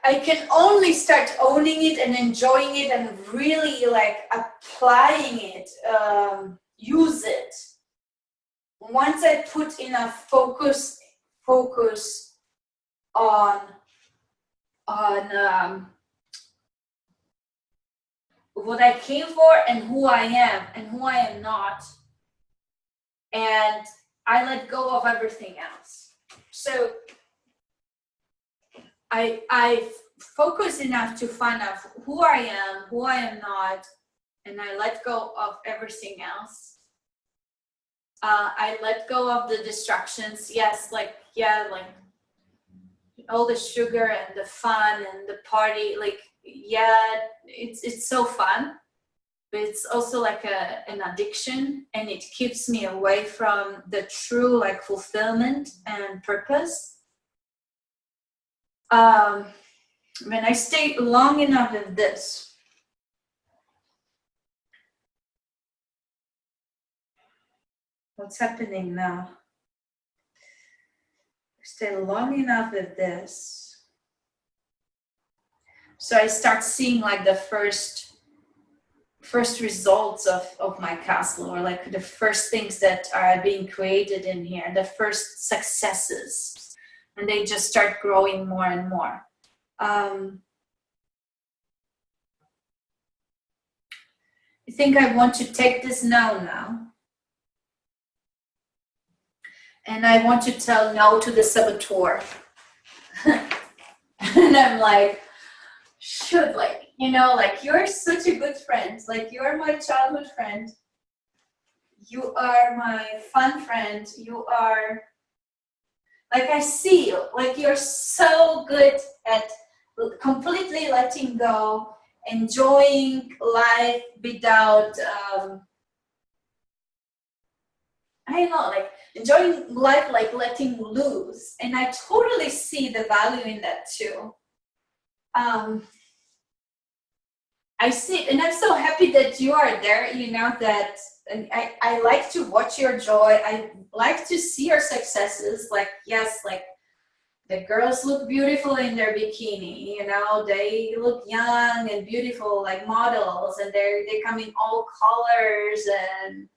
I can only start owning it and enjoying it and really like applying it, use it, once I put enough focus on what I came for and who I am and who I am not, and I let go of everything else. So I focus enough to find out who I am not, and I let go of everything else. I let go of the distractions. Yes, like all the sugar and the fun and the party. Like it's so fun, but it's also like an addiction, and it keeps me away from the true like fulfillment and purpose. When I stay long enough with this, what's happening now? Stay long enough with this, so I start seeing like the first first results of my castle, or like the first things that are being created in here, the first successes, and they just start growing more and more. I think I want to take this no now. And I want to tell no to the saboteur. And I'm like, should, like, you know, like, you're such a good friend. Like, you're my childhood friend. You are my fun friend. You are, like, I see you. Like, you're so good at completely letting go, enjoying life without, I don't know, like, enjoying life, like letting loose. And I totally see the value in that too. I see it, and I'm so happy that you are there, you know, that I like to watch your joy. I like to see your successes. Like, yes, like, the girls look beautiful in their bikini, you know, they look young and beautiful like models, and they come in all colors and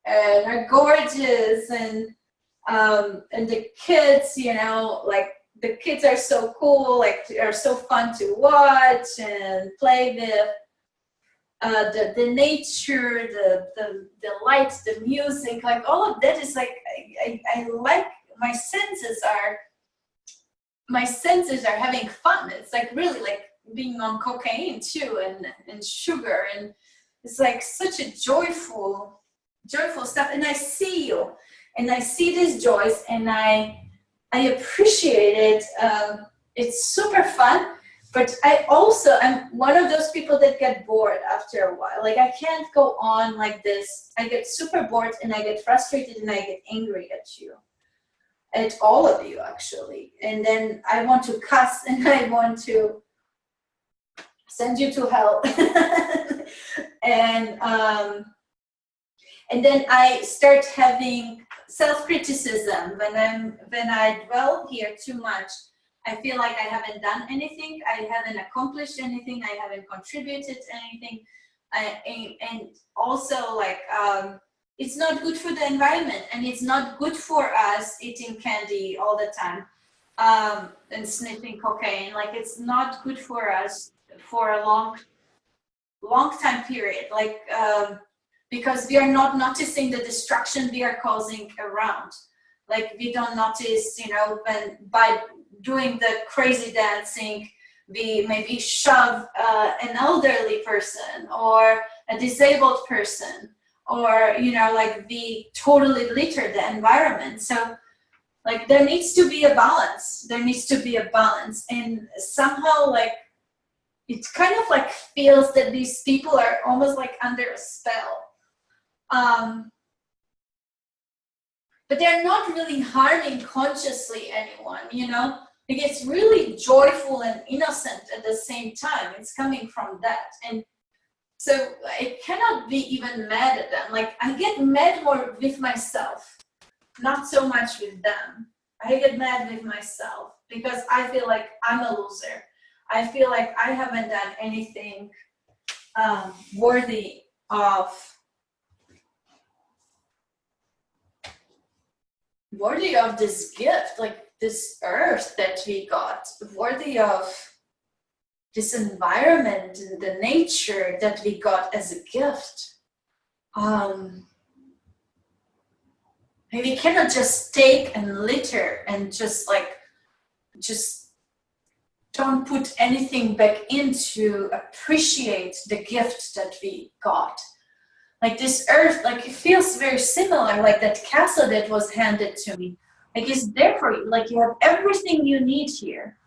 and are gorgeous, and the kids, you know, like, the kids are so cool, like, are so fun to watch and play with. The nature, the lights, the music, like, all of that is like, I like, my senses are having fun. It's like really like being on cocaine too, and sugar, and it's like such a joyful stuff. And I see you, and I see these joys, and I appreciate it. It's super fun, but I also am one of those people that get bored after a while. Like, I can't go on like this. I get super bored, and I get frustrated, and I get angry at you, at all of you actually. And then I want to cuss, and I want to send you to hell. And then I start having self-criticism when I dwell here too much. I feel like I haven't done anything, I haven't accomplished anything, I haven't contributed anything, and also, like, it's not good for the environment, and it's not good for us eating candy all the time, and sniffing cocaine. Like, it's not good for us for a long time period, like, because we are not noticing the destruction we are causing around. Like, we don't notice, you know, when by doing the crazy dancing, we maybe shove an elderly person or a disabled person, or, you know, like, we totally litter the environment. So, like, there needs to be a balance. And somehow, like, it kind of like feels that these people are almost like under a spell. But they're not really harming consciously anyone, you know? Like, it's really joyful and innocent at the same time. It's coming from that. And so I cannot be even mad at them. Like, I get mad more with myself, not so much with them. I get mad with myself because I feel like I'm a loser. I feel like I haven't done anything worthy of this gift, like this earth that we got, worthy of this environment and the nature that we got as a gift. And we cannot just take and litter and just don't put anything back in to appreciate the gift that we got. Like, this earth, like, it feels very similar, like that castle that was handed to me. Like, it's there for you. Like, you have everything you need here.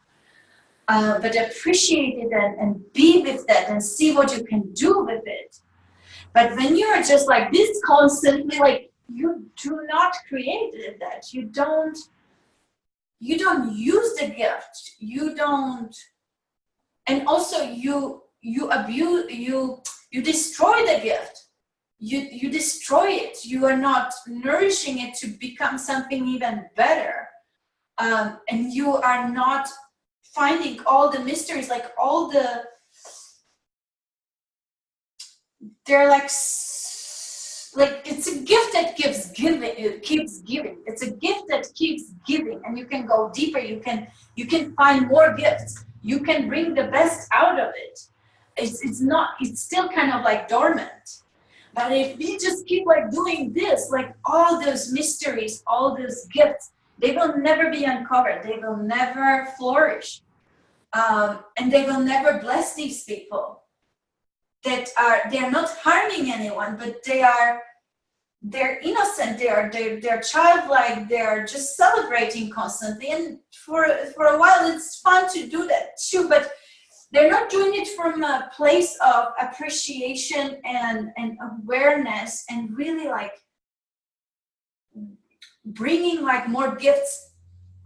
But appreciate it and be with that and see what you can do with it. But when you're just like this constantly, like, you do not create that. You don't use the gift. You don't, and also you abuse, you destroy the gift. You destroy it. You are not nourishing it to become something even better. And you are not finding all the mysteries, like all the they're like it's a gift that keeps giving. It keeps giving. It's a gift that keeps giving, and you can go deeper. You can find more gifts. You can bring the best out of it. It's not. It's still kind of like dormant. But if we just keep like doing this, like all those mysteries, all those gifts, they will never be uncovered. They will never flourish, and they will never bless these people. They're not harming anyone, but they're innocent. They're childlike. They're just celebrating constantly, and for a while it's fun to do that too. But they're not doing it from a place of appreciation and awareness, and really like bringing like more gifts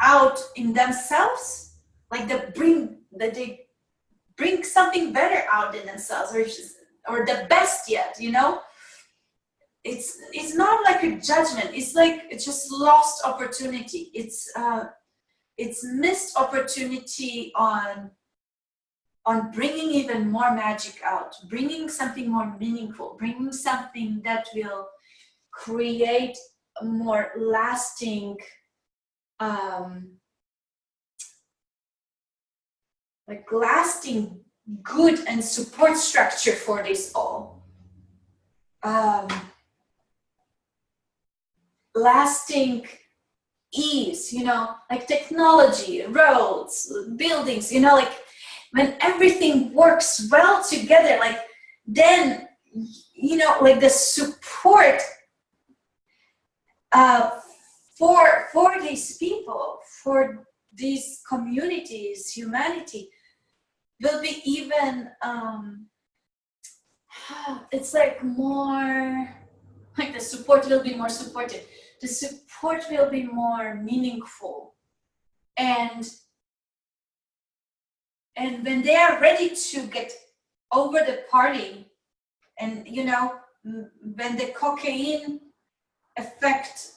out in themselves, like they bring something better out in themselves, or the best yet, you know. It's not like a judgment. It's just lost opportunity. It's missed opportunity on bringing even more magic out, bringing something more meaningful, bringing something that will create a more lasting, lasting good and support structure for this all. Lasting ease, you know, like technology, roads, buildings, you know, like when everything works well together, like then, you know, like the support for these people, for these communities, humanity, will be even, it's like more, like the support will be more supported. The support will be more meaningful. And when they are ready to get over the party, and, you know, when the cocaine effect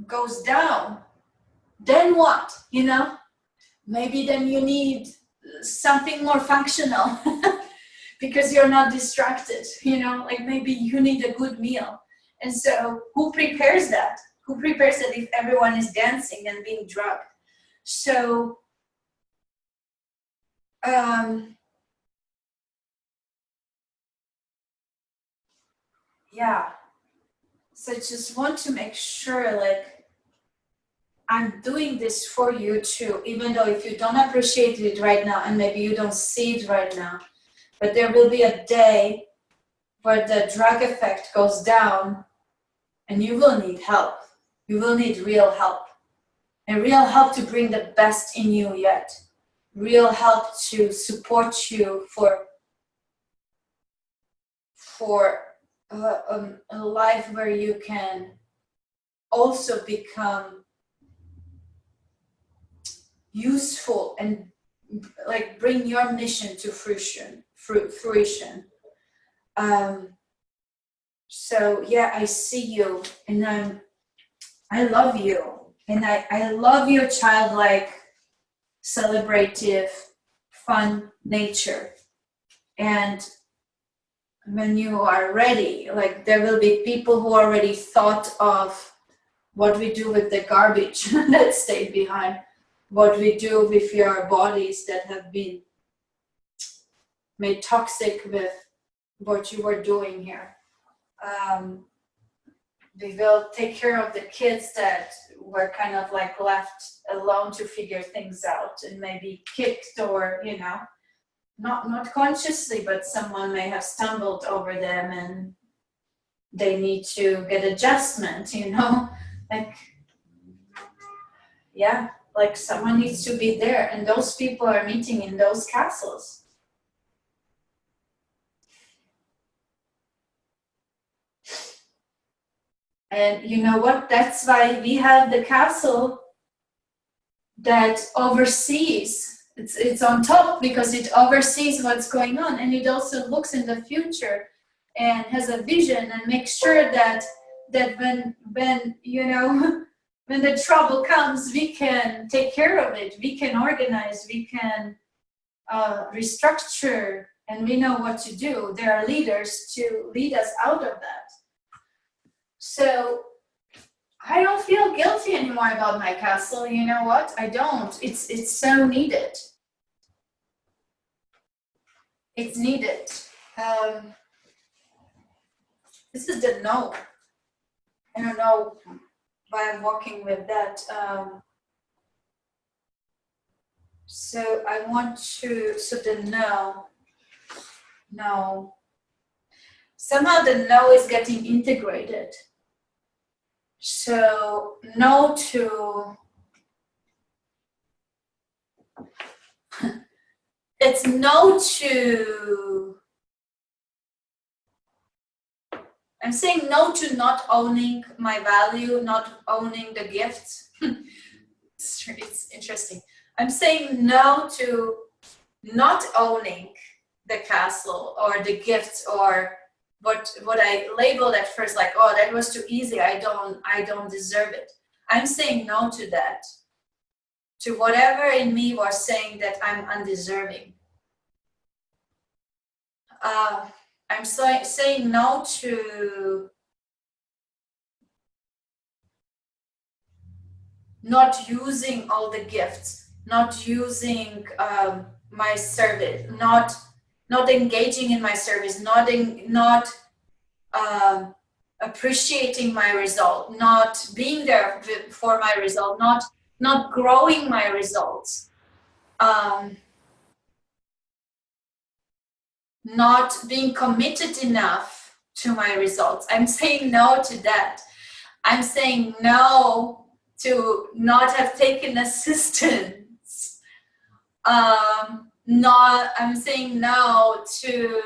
goes down, then what, you know? Maybe then you need something more functional because you're not distracted, you know, like maybe you need a good meal. And so who prepares that? Who prepares that if everyone is dancing and being drugged? So, yeah. So I just want to make sure, like, I'm doing this for you too, even though if you don't appreciate it right now, and maybe you don't see it right now, but there will be a day where the drug effect goes down and you will need help. You will need real help. And real help to bring the best in you yet. Real help to support you for a life where you can also become useful and like bring your mission to fruition. So yeah, I see you, and I love you, and I love your childlike, celebrative, fun nature. And when you are ready, like there will be people who already thought of what we do with the garbage that stayed behind, what we do with your bodies that have been made toxic with what you were doing here. We will take care of the kids that were kind of like left alone to figure things out and maybe kicked, or, you know, not consciously, but someone may have stumbled over them and they need to get adjustment, you know, like, yeah, like someone needs to be there, and those people are meeting in those castles. And you know what? That's why we have the castle that oversees. It's on top because it oversees what's going on, and it also looks in the future and has a vision and makes sure that when you know when the trouble comes, we can take care of it. We can organize. We can restructure and we know what to do. There are leaders to lead us out of that. So I don't feel guilty anymore about my castle. You know what? I don't. It's so needed. It's needed. This is the no. I don't know why I'm walking with that. So I want to, so the no. Somehow the no is getting integrated. So no to, it's no to, I'm saying no to not owning my value, not owning the gifts. It's interesting. I'm saying no to not owning the castle or the gifts or what I labeled at first, like, oh, that was too easy. I don't deserve it. I'm saying no to that. To whatever in me was saying that I'm undeserving. I'm saying no to not using all the gifts, not using my service, not engaging in my service, not appreciating my result, not being there for my result, not growing my results, not being committed enough to my results. I'm saying no to that. I'm saying no to not have taken assistance. I'm saying no to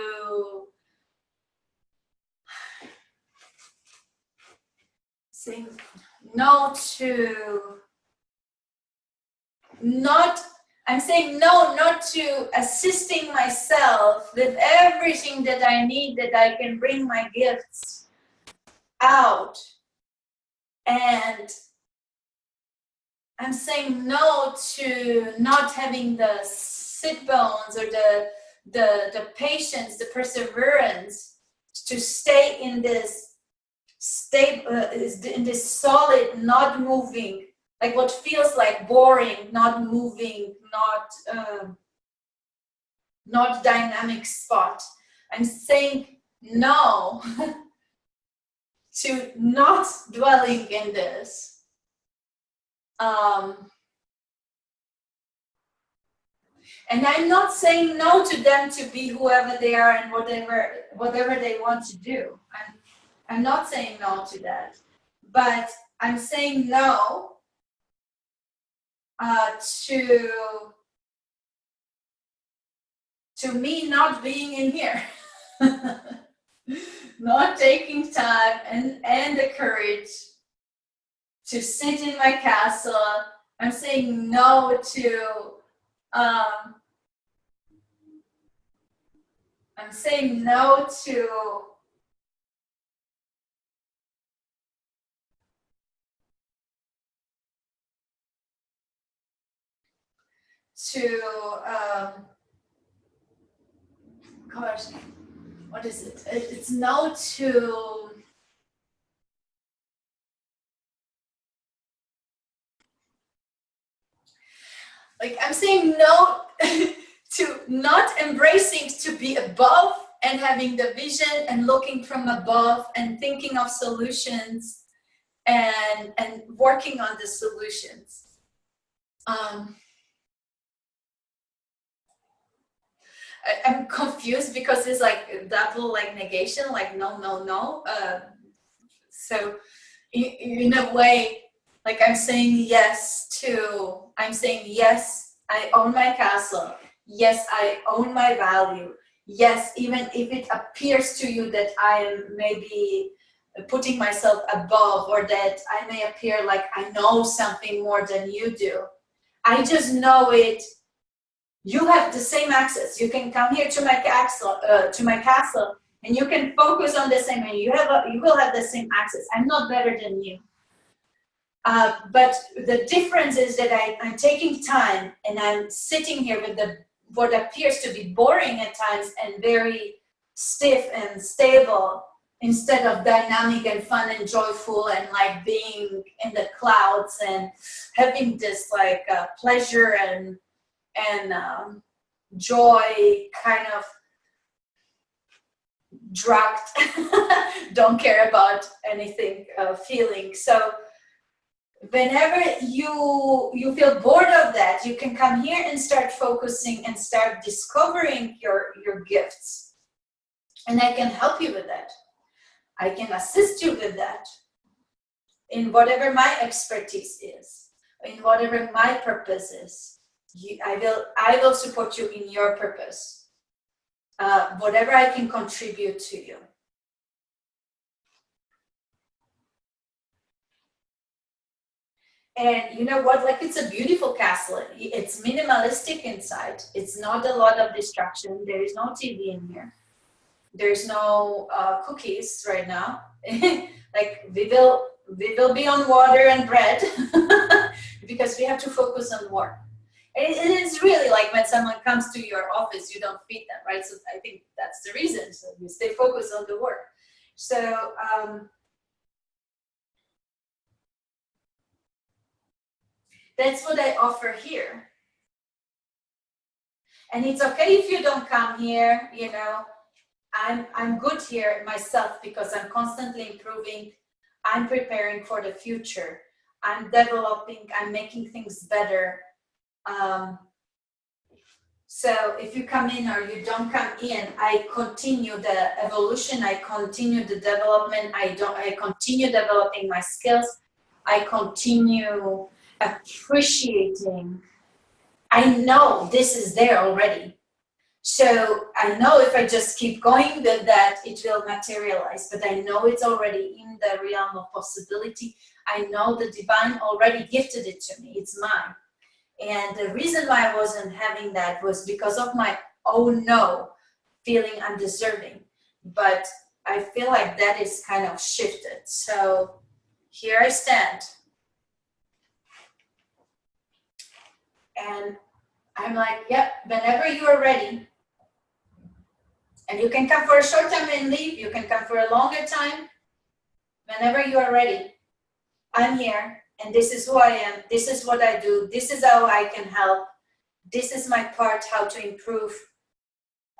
I'm saying no, not to assisting myself with everything that I need, that I can bring my gifts out. And I'm saying no to not having the sit bones or the patience, the perseverance to stay in this in this solid, not moving, like what feels like boring, not moving, not dynamic spot. I'm saying no to not dwelling in this. And I'm not saying no to them to be whoever they are and whatever they want to do. I'm not saying no to that, but I'm saying no to me not being in here, not taking time and the courage to sit in my castle. I'm saying no to I'm saying no to gosh, what is it? It's no to like I'm saying no to not embracing to be above and having the vision and looking from above and thinking of solutions and working on the solutions. I'm confused because it's like double like negation, like no. So in a way, like I'm saying yes, I own my castle. Yes, I own my value. Yes, even if it appears to you that I am maybe putting myself above or that I may appear like I know something more than you do. I just know it. You have the same access. You can come here to my castle, and you can focus on the same, and you will have the same access. I'm not better than you. But the difference is that I'm taking time and I'm sitting here with what appears to be boring at times and very stiff and stable, instead of dynamic and fun and joyful and like being in the clouds and having this like pleasure and joy kind of drugged, don't care about anything feeling. So whenever you feel bored of that, you can come here and start focusing and start discovering your gifts. And I can help you with that. I can assist you with that in whatever my expertise is, in whatever my purpose is. I will support you in your purpose. Whatever I can contribute to you. And you know what, like it's a beautiful castle. It's minimalistic inside. It's not a lot of distraction. There is no TV in here. There's no cookies right now. Like we will be on water and bread because we have to focus on work. It is really like when someone comes to your office, you don't feed them, right? So I think that's the reason. So you stay focused on the work. So that's what I offer here. And it's okay if you don't come here, you know. I'm good here myself because I'm constantly improving. I'm preparing for the future. I'm developing, I'm making things better. So if you come in or you don't come in, I continue the evolution, I continue the development, I continue developing my skills, I continue appreciating. I know this is there already. So I know if I just keep going with that, it will materialize, but I know it's already in the realm of possibility. I know the divine already gifted it to me, it's mine. And the reason why I wasn't having that was because of my oh no feeling I'm deserving. But I feel like that is kind of shifted. So here I stand. And I'm like, yep, whenever you are ready, and you can come for a short time and leave, you can come for a longer time, whenever you are ready, I'm here. And this is who I am, this is what I do, this is how I can help, this is my part, how to improve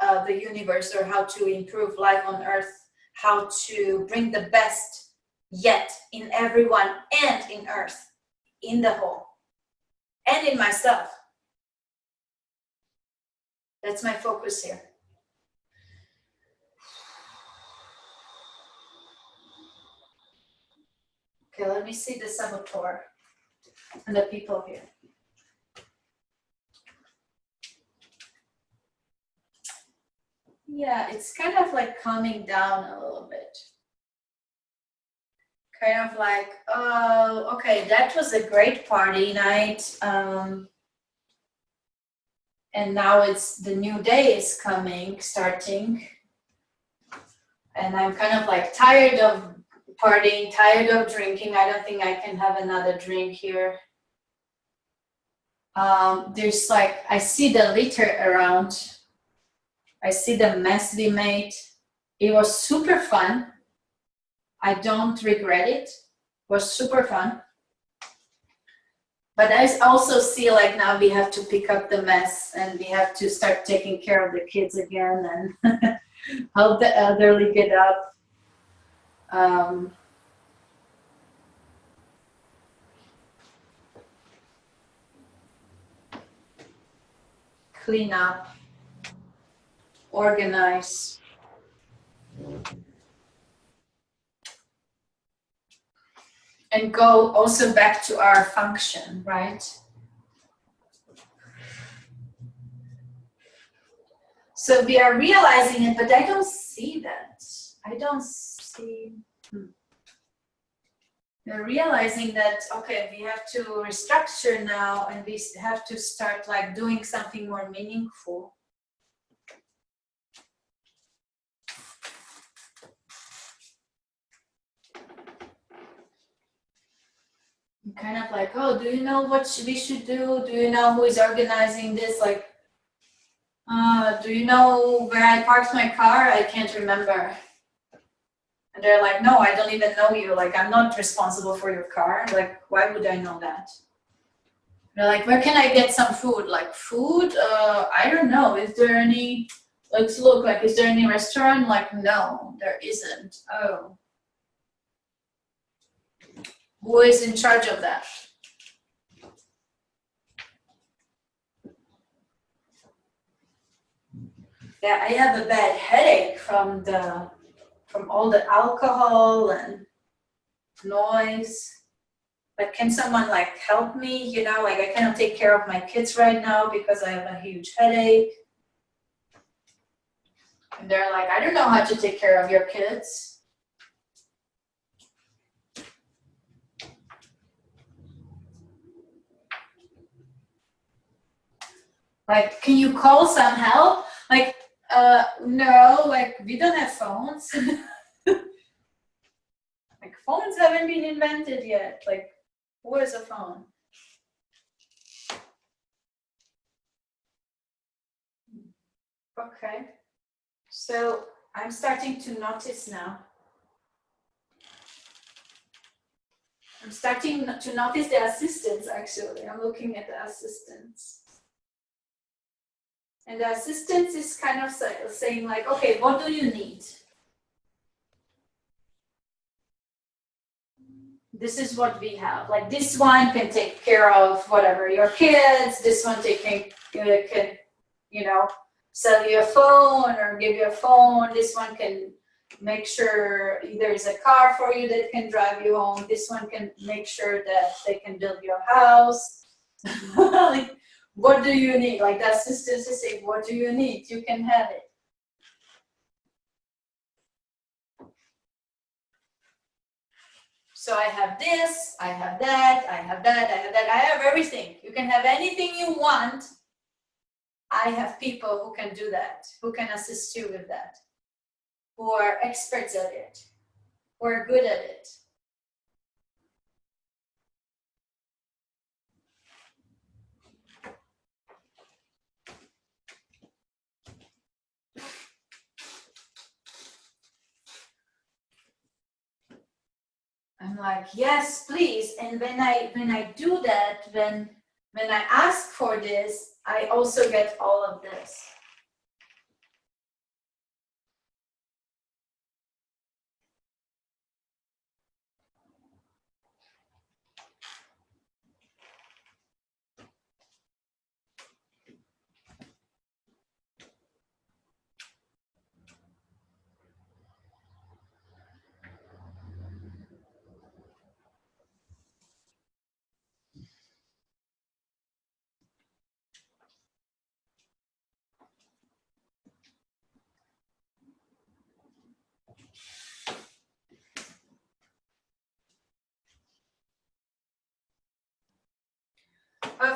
the universe or how to improve life on earth, how to bring the best yet in everyone and in earth, in the whole, and in myself. That's my focus here. Okay, let me see the saboteur and the people here. Yeah, it's kind of like calming down a little bit. Kind of like, oh, okay, that was a great party night. And now it's the new day is coming, starting. And I'm kind of like tired of partying, tired of drinking. I don't think I can have another drink here. There's like, I see the litter around. I see the mess we made. It was super fun. I don't regret it. It was super fun. But I also see like now we have to pick up the mess and we have to start taking care of the kids again and help the elderly get up. Clean up, organize. And go also back to our function, right? So we are realizing it, but I don't see that. I don't see. We're realizing that, okay, we have to restructure now and we have to start like doing something more meaningful. Kind of like, oh, do you know what we should do? Do you know who is organizing this? Like, Do you know where I parked my car? I can't remember. And they're like, no, I don't even know you. Like, I'm not responsible for your car. Like, why would I know that? They're like, where can I get some food? Like, food? I don't know. Is there any, let's look, like, is there any restaurant? Like, no, there isn't. Oh. Who is in charge of that? Yeah, I have a bad headache from all the alcohol and noise. Like, can someone like help me? You know, like I cannot take care of my kids right now because I have a huge headache. And they're like, I don't know how to take care of your kids. Like, can you call some help? Like, no, like we don't have phones. Like phones haven't been invented yet. Like, who has a phone? Okay. So I'm starting to notice now. I'm starting to notice the assistants actually. I'm looking at the assistants. And the assistants is kind of saying like, okay, what do you need? This is what we have. Like this one can take care of whatever, your kids, this one can, you know, sell you a phone or give you a phone. This one can make sure there is a car for you that can drive you home. This one can make sure that they can build your house. Like, what do you need? Like the assistants is saying, what do you need? You can have it. So I have this, I have that, I have that, I have that, I have everything. You can have anything you want. I have people who can do that, who can assist you with that, who are experts at it, who are good at it. I'm like, yes, please. And when I do that, when I ask for this, I also get all of this.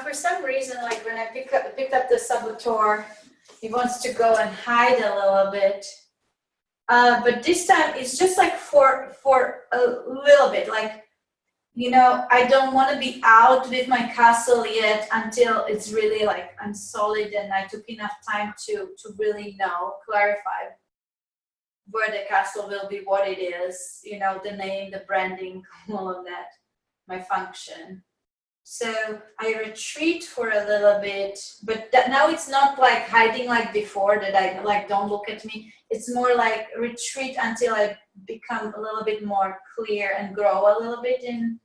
For some reason, like when I picked up the saboteur, he wants to go and hide a little bit. But this time it's just like for a little bit, like, you know, I don't want to be out with my castle yet until it's really like I'm solid and I took enough time to really clarify where the castle will be, what it is, you know, the name, the branding, all of that, my function. So I retreat for a little bit, but now it's not like hiding like before that I like, don't look at me. It's more like retreat until I become a little bit more clear and grow a little bit in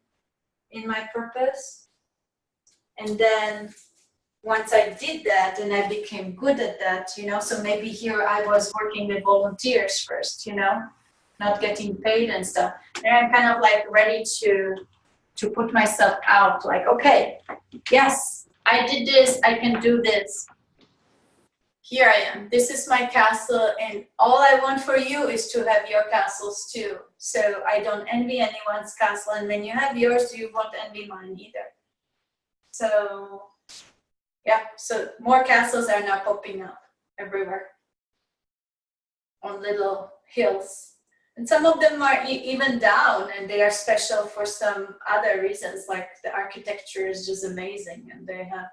my purpose. And then once I did that and I became good at that, you know, so maybe here I was working with volunteers first, you know, not getting paid and stuff. And I'm kind of like ready to put myself out, like, okay, yes, I did this, I can do this. Here I am, this is my castle, and all I want for you is to have your castles too. So I don't envy anyone's castle, and when you have yours, you won't envy mine either. So, yeah, so more castles are now popping up everywhere on little hills. And some of them are even down, and they are special for some other reasons, like the architecture is just amazing and they have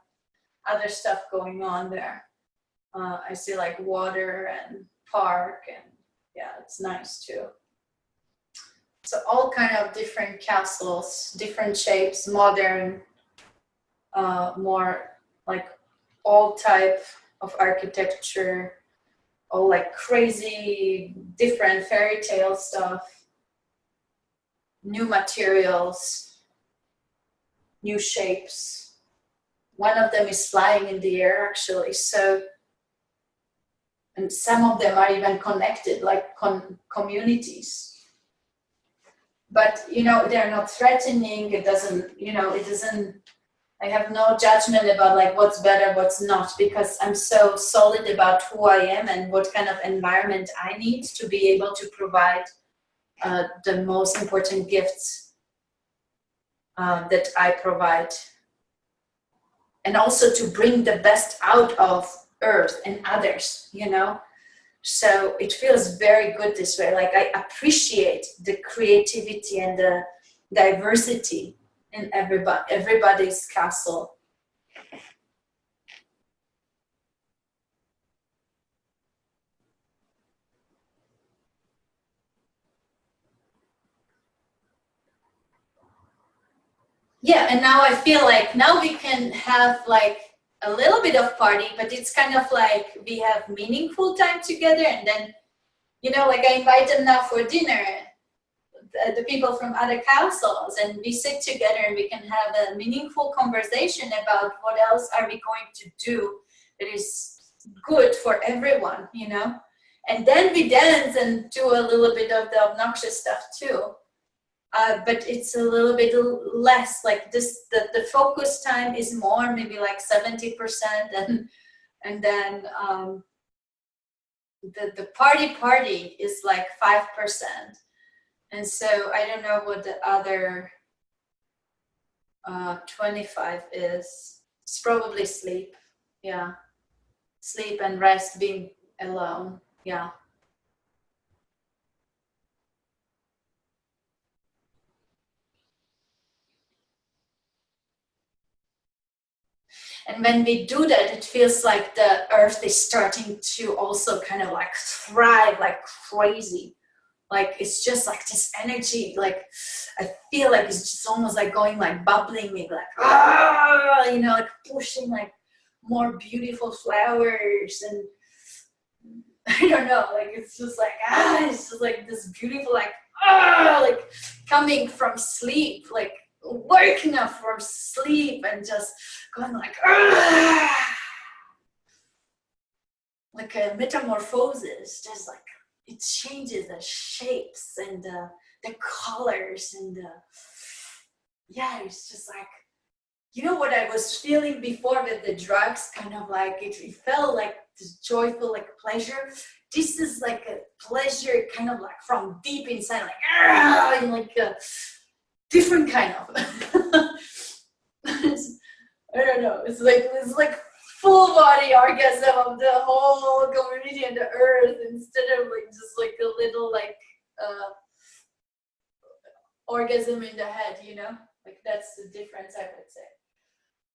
other stuff going on there. I see like water and park, and yeah, it's nice too. So all kind of different castles, different shapes, modern, more like old type of architecture, all like crazy different fairy tale stuff, new materials, new shapes. One of them is flying in the air actually, so, and some of them are even connected like communities. But you know, they're not threatening. It doesn't, you know, it doesn't, I have no judgment about like what's better, what's not, because I'm so solid about who I am and what kind of environment I need to be able to provide the most important gifts that I provide. And also to bring the best out of Earth and others, you know? So it feels very good this way. Like I appreciate the creativity and the diversity in everybody's castle. Yeah, and now I feel like now we can have like a little bit of party, but it's kind of like we have meaningful time together, and then, you know, like I invite them now for dinner, the people from other castles, and we sit together and we can have a meaningful conversation about what else are we going to do that is good for everyone, you know? And then we dance and do a little bit of the obnoxious stuff too. But it's a little bit less like this, the focus time is more, maybe like 70%, and then the party is like 5%. And so I don't know what the other 25 is. It's probably sleep. Yeah. Sleep and rest, being alone. Yeah. And when we do that, it feels like the earth is starting to also kind of like thrive like crazy. Like it's just like this energy, like I feel like it's just almost like going like bubbling me, like ah, you know, like pushing like more beautiful flowers, and I don't know, like it's just like it's just like this beautiful like like coming from sleep, like waking up from sleep and just going like like a metamorphosis, just like it changes the shapes and the colors and yeah, it's just like, you know what I was feeling before with the drugs, kind of like it felt like this joyful like pleasure. This is like a pleasure kind of like from deep inside, like in like a different kind of I don't know, it's like full body orgasm of the whole community and the earth, instead of like just like a little like orgasm in the head, you know, like that's the difference I would say.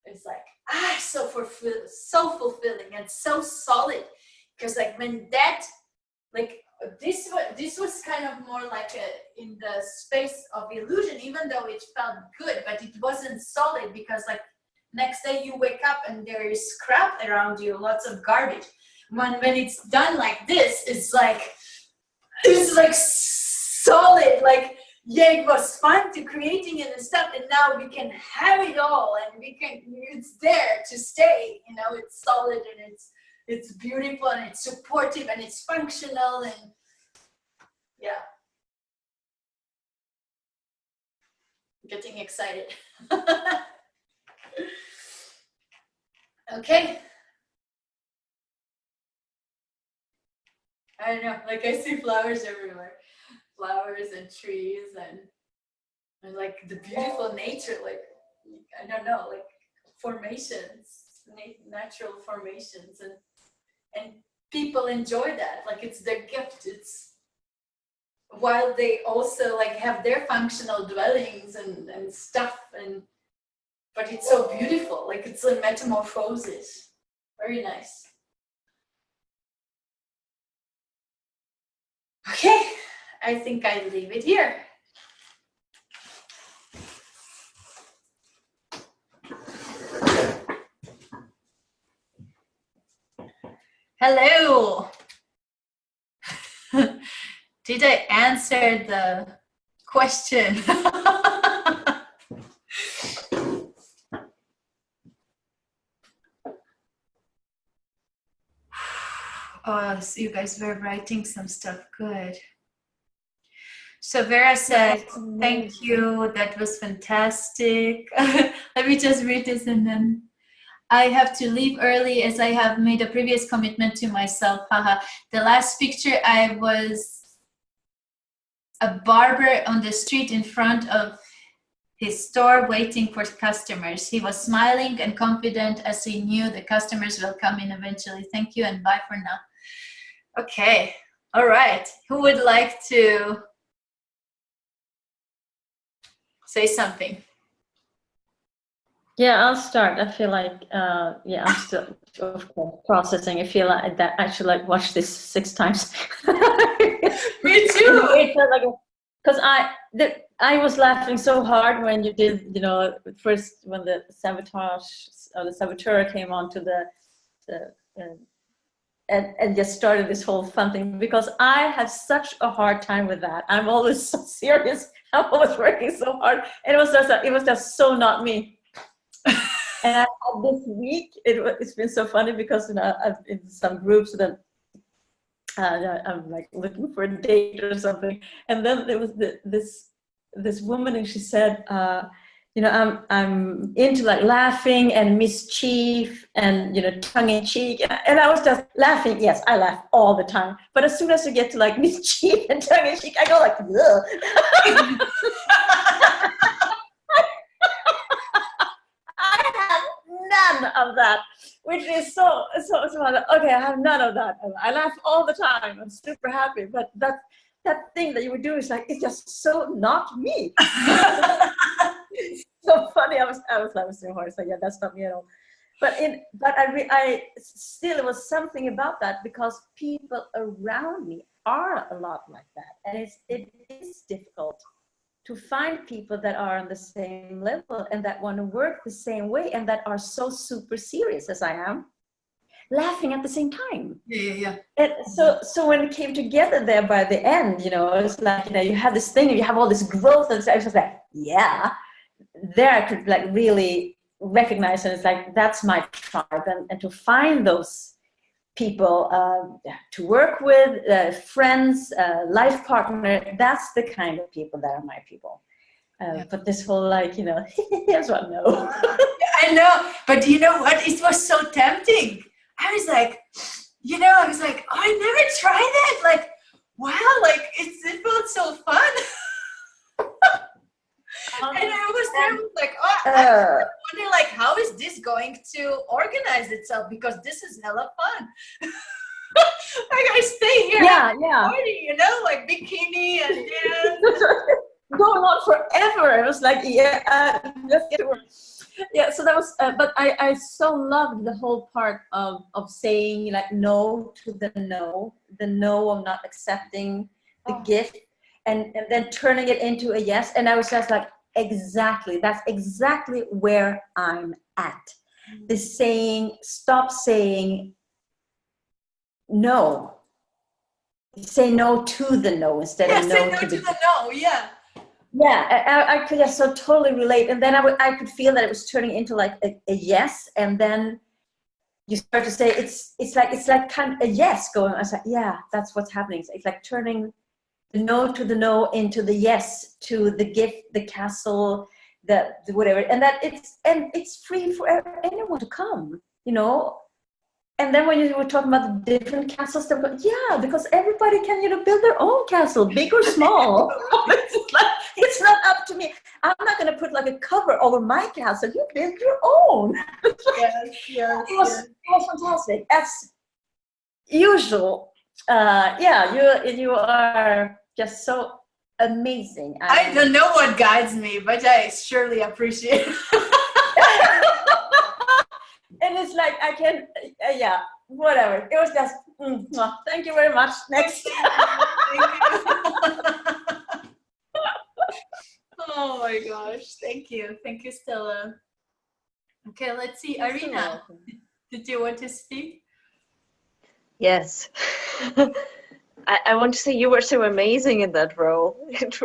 It's like so fulfilling and so solid, because like when that like this was kind of more like in the space of illusion, even though it felt good, but it wasn't solid, because like next day you wake up and there is crap around you, lots of garbage. When it's done like this, it's like solid, like yeah, it was fun to creating it and stuff, and now we can have it all, and it's there to stay, you know, it's solid and it's beautiful and it's supportive and it's functional, and yeah, getting excited. Okay. I don't know, like I see flowers everywhere, flowers and trees and like the beautiful nature, like I don't know, like formations, natural formations, and people enjoy that, like it's their gift. It's while they also like have their functional dwellings and stuff, and but it's so beautiful, like it's a metamorphosis. Very nice. Okay, I think I leave it here. Hello. Did I answer the question? Oh, so you guys were writing some stuff. Good. So Vera said, thank you. That was fantastic. Let me just read this and then I have to leave early as I have made a previous commitment to myself. Haha. The last picture, I was a barber on the street in front of his store waiting for customers. He was smiling and confident as he knew the customers will come in eventually. Thank you and bye for now. Okay. All right. Who would like to say something? Yeah, I'll start. I feel like, yeah, I'm still of course, processing. I feel like that I should like watch this 6 times. Me too. It felt like, because I was laughing so hard when you did, you know, first when the sabotage or the saboteur came onto and just started this whole fun thing, because I had such a hard time with that. I'm always so serious. I'm always working so hard, and it was just so not me. And this week, it's been so funny because, you know, I've in some groups that I'm like looking for a date or something, and then there was this woman, and she said, you know, I'm into like laughing and mischief and, you know, tongue in cheek, and I was just laughing. Yes, I laugh all the time, but as soon as you get to like mischief and tongue in cheek, I go like, ugh. None of that, which is so okay. I have none of that. I laugh all the time. I'm super happy, but that thing that you would do is like, it's just so not me. So funny. I was laughing so hard. So yeah, that's not me at all. But I still, it was something about that, because people around me are a lot like that, and it is difficult to find people that are on the same level and that want to work the same way and that are so super serious as I am, laughing at the same time. Yeah. And so when it came together there by the end, you know, it's like, you know, you have this thing and you have all this growth, and I was just like, yeah, there I could like really recognize, and it's like, that's my tribe, and to find those people to work with, friends, life partner, that's the kind of people that are my people. But this whole like, you know, here's what, no. I know, but you know what? It was so tempting. I was like, you know, oh, I never tried that. Like, wow, like it felt so fun. And I was there like, oh, I wonder, like, how is this going to organize itself? Because this is hella fun. Like, I stay here, yeah, party, you know, like bikini and going on forever. It was like, yeah, let's get to work. Yeah, so that was, but I so loved the whole part of saying like no to the no of not accepting the gift, and then turning it into a yes. And I was just like, exactly, that's exactly where I'm at. The saying, stop saying no. Say no to the no instead of no to the no. Yeah. Yeah, I could just so totally relate. And then I could feel that it was turning into like a yes, and then you start to say it's like kind of a yes going. I was like, yeah, that's what's happening. It's like turning the no to the no into the yes to the gift, the castle, the whatever, and that it's free for anyone to come, you know. And then when you were talking about the different castles, they were, yeah, because everybody can, you know, build their own castle, big or small. It's not up to me. I'm not going to put like a cover over my castle. You build your own. Yes. It was fantastic. As usual, yeah, you are just so amazing. I don't know what guides me, but I surely appreciate it. And it's like, I can, yeah, whatever. It was just, thank you very much. Next. Oh my gosh. Thank you. Thank you, Stella. Okay, let's see. Irina, did you want to speak? Yes. I want to say you were so amazing in that role. It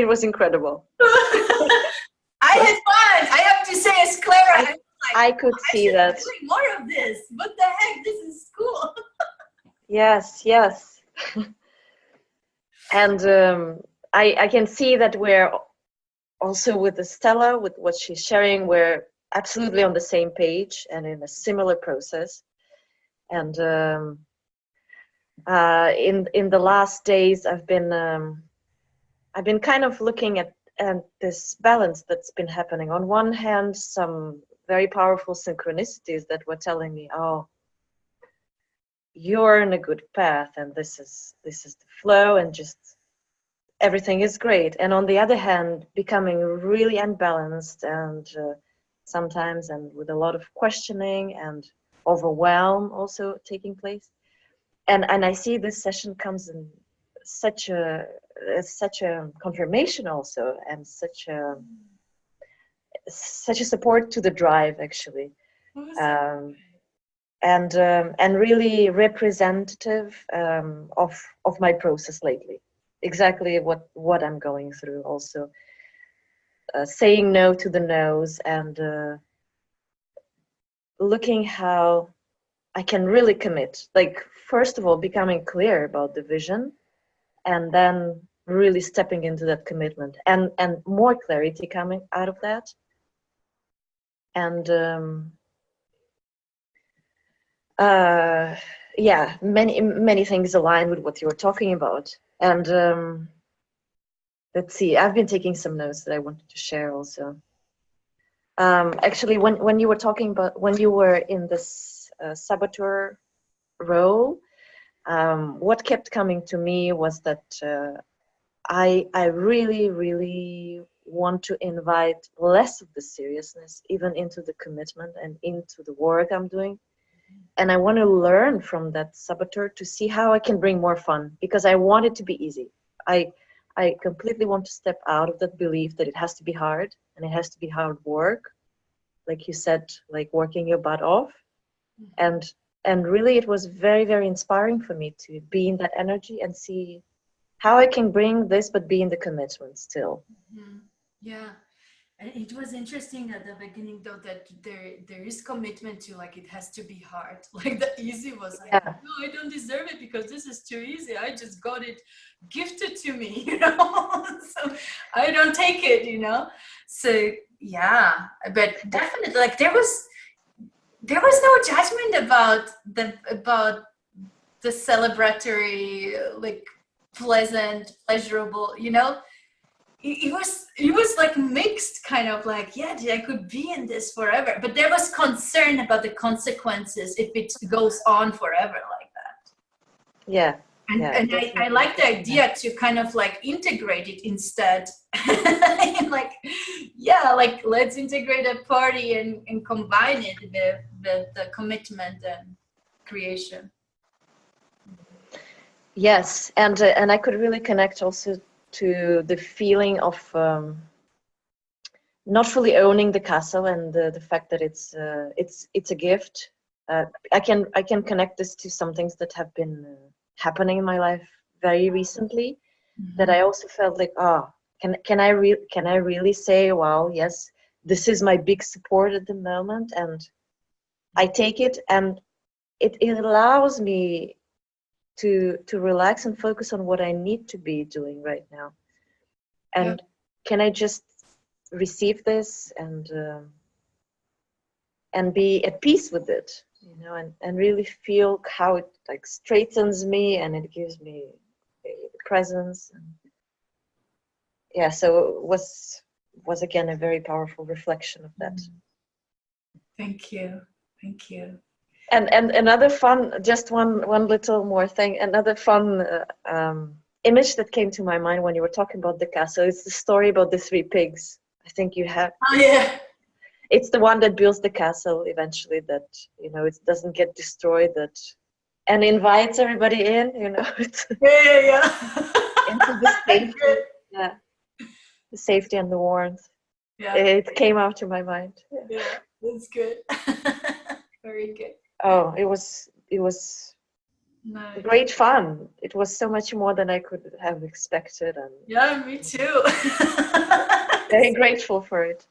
was incredible. I had fun. I have to say, as Clara, I was like, I could see should that. be doing more of this. What the heck? This is cool. Yes, yes. And I can see that we're also with Stella, with what she's sharing, we're absolutely on the same page and in a similar process. And in the last days, I've been kind of looking at this balance that's been happening. On one hand, some very powerful synchronicities that were telling me, oh, you're in a good path, and this is the flow, and just everything is great. And on the other hand, becoming really unbalanced, and sometimes, and with a lot of questioning and overwhelm also taking place. And I see this session comes in such a confirmation also, and such a support to the drive, actually. And really representative of my process lately. Exactly what I'm going through also. Saying no to the no's, and looking how I can really commit. Like, first of all, becoming clear about the vision, and then really stepping into that commitment, and more clarity coming out of that. And yeah, many things align with what you were talking about. And let's see, I've been taking some notes that I wanted to share also. Actually, when you were talking about, when you were in this saboteur role, what kept coming to me was that I really want to invite less of the seriousness even into the commitment and into the work I'm doing. And I want to learn from that saboteur to see how I can bring more fun, because I want it to be easy. I completely want to step out of that belief that it has to be hard, and it has to be hard work, like you said, like working your butt off. And really it was very inspiring for me to be in that energy and see how I can bring this but be in the commitment still. Yeah. And it was interesting at the beginning, though, that there is commitment to, like, it has to be hard. Like, the easy was like, Yeah. no, I don't deserve it because this is too easy. I just got it gifted to me, you know. So I don't take it, you know. So yeah, but definitely, like, there was no judgment about the celebratory, like, pleasant, pleasurable, you know. It was like mixed, kind of like, yeah, I could be in this forever, but there was concern about the consequences if it goes on forever like that. Yeah. And, yeah, and I like the idea to kind of like integrate it instead. Like, yeah, like, let's integrate a party and combine it with the commitment and creation. Yes, and I could really connect also to the feeling of not fully owning the castle, and the fact that it's a gift. I can connect this to some things that have been happening in my life very recently, that I also felt like, can I really say, wow, yes, this is my big support at the moment, and I take it, and it allows me to relax and focus on what I need to be doing right now. And can I just receive this and be at peace with it, you know, and really feel how it, like, straightens me, and it gives me presence. And yeah, so it was again a very powerful reflection of that. Thank you. And another fun, just one little more thing, another fun image that came to my mind when you were talking about the castle. It's the story about the 3 pigs. I think you have. Oh yeah. It's the one that builds the castle eventually, that, you know, it doesn't get destroyed, that and invites everybody in, you know, Yeah. into the safety, Good. yeah, the safety and the warmth. Yeah. It came out to my mind. Yeah. That's good. Very good. Oh, it was Nice. great fun. It was so much more than I could have expected, and Yeah, me too. very grateful for it.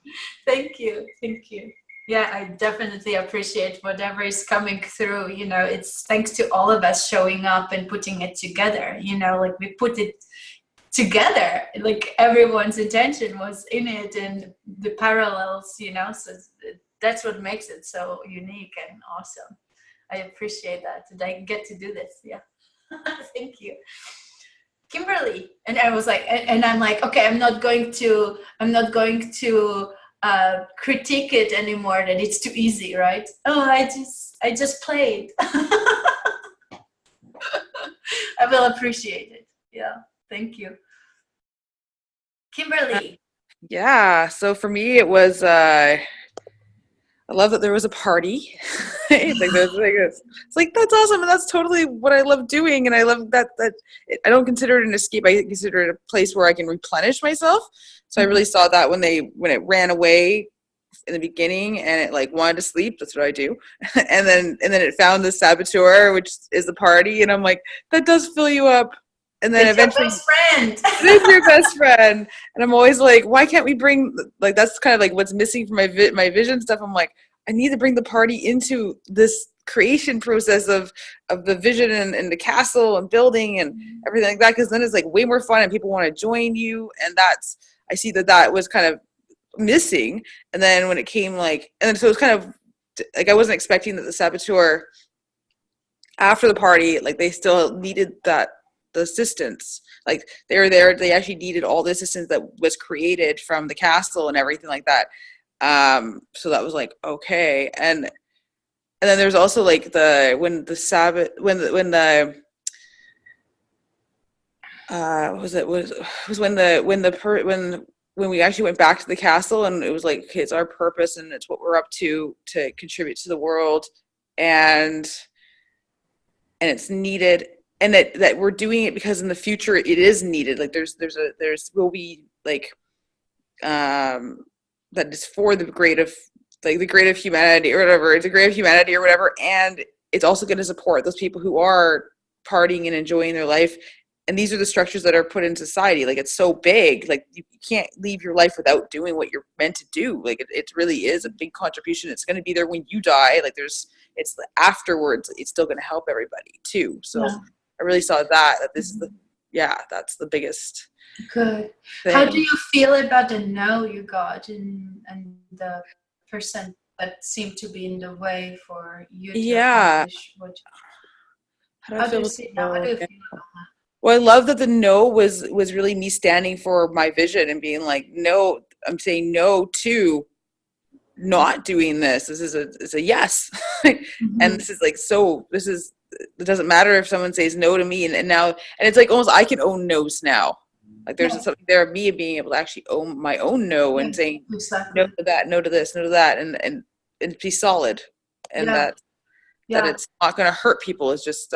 Thank you. Thank you. Yeah, I definitely appreciate whatever is coming through. You know, it's thanks to all of us showing up and putting it together. You know, like we put it together, like everyone's intention was in it and the parallels, you know, so that's what makes it so unique and awesome. I appreciate that I get to do this. Yeah. Thank you, Kimberly. And I was like, and I'm like, okay, I'm not going to critique it anymore, that it's too easy, right? Oh, I just played. I will appreciate it. Yeah, thank you, Kimberly. Yeah. So for me, it was. I love that there was a party. It's like that's awesome, and that's totally what I love doing, and I love that. I don't consider it an escape. I consider it a place where I can replenish myself. So I really saw that when it ran away in the beginning, and it like wanted to sleep. That's what I do, and then it found the saboteur, which is the party, and I'm like, that does fill you up. And then It's eventually, your best friend. it is your best friend. And I'm always like, why can't we bring, like, that's kind of like what's missing from my vision stuff. I'm like, I need to bring the party into this creation process of the vision and the castle and building and everything like that, because then it's like way more fun and people want to join you. And I see that was kind of missing. And then when it came like, and then so it was kind of like, I wasn't expecting that the saboteur after the party, like they still needed the assistance. Like they were there, they actually needed all the assistance that was created from the castle and everything like that. So that was like, okay. And then there's also like when we actually went back to the castle, and it was like, okay, it's our purpose and it's what we're up to contribute to the world, and it's needed, and that we're doing it because in the future it is needed. Like there will be like that is for the great of humanity or whatever. It's a great of humanity or whatever, and it's also going to support those people who are partying and enjoying their life. And these are the structures that are put in society. Like it's so big, like you can't leave your life without doing what you're meant to do. Like it really is a big contribution. It's going to be there when you die. Like it's afterwards, it's still going to help everybody too. So yeah. I really saw that this is that's the biggest. Good. Thing. How do you feel about the no you got and the person that seemed to be in the way for you to accomplish what? How do you see now? How do you feel about that? Well, I love that the no was really me standing for my vision and being like, no, I'm saying no to not doing this. This is a yes. And this is like, it doesn't matter if someone says no to me and now, and it's like almost I can own no's now. Like there's something there of me being able to actually own my own no and saying no to that, no to this, no to that, and be solid. And that it's not going to hurt people. It's just,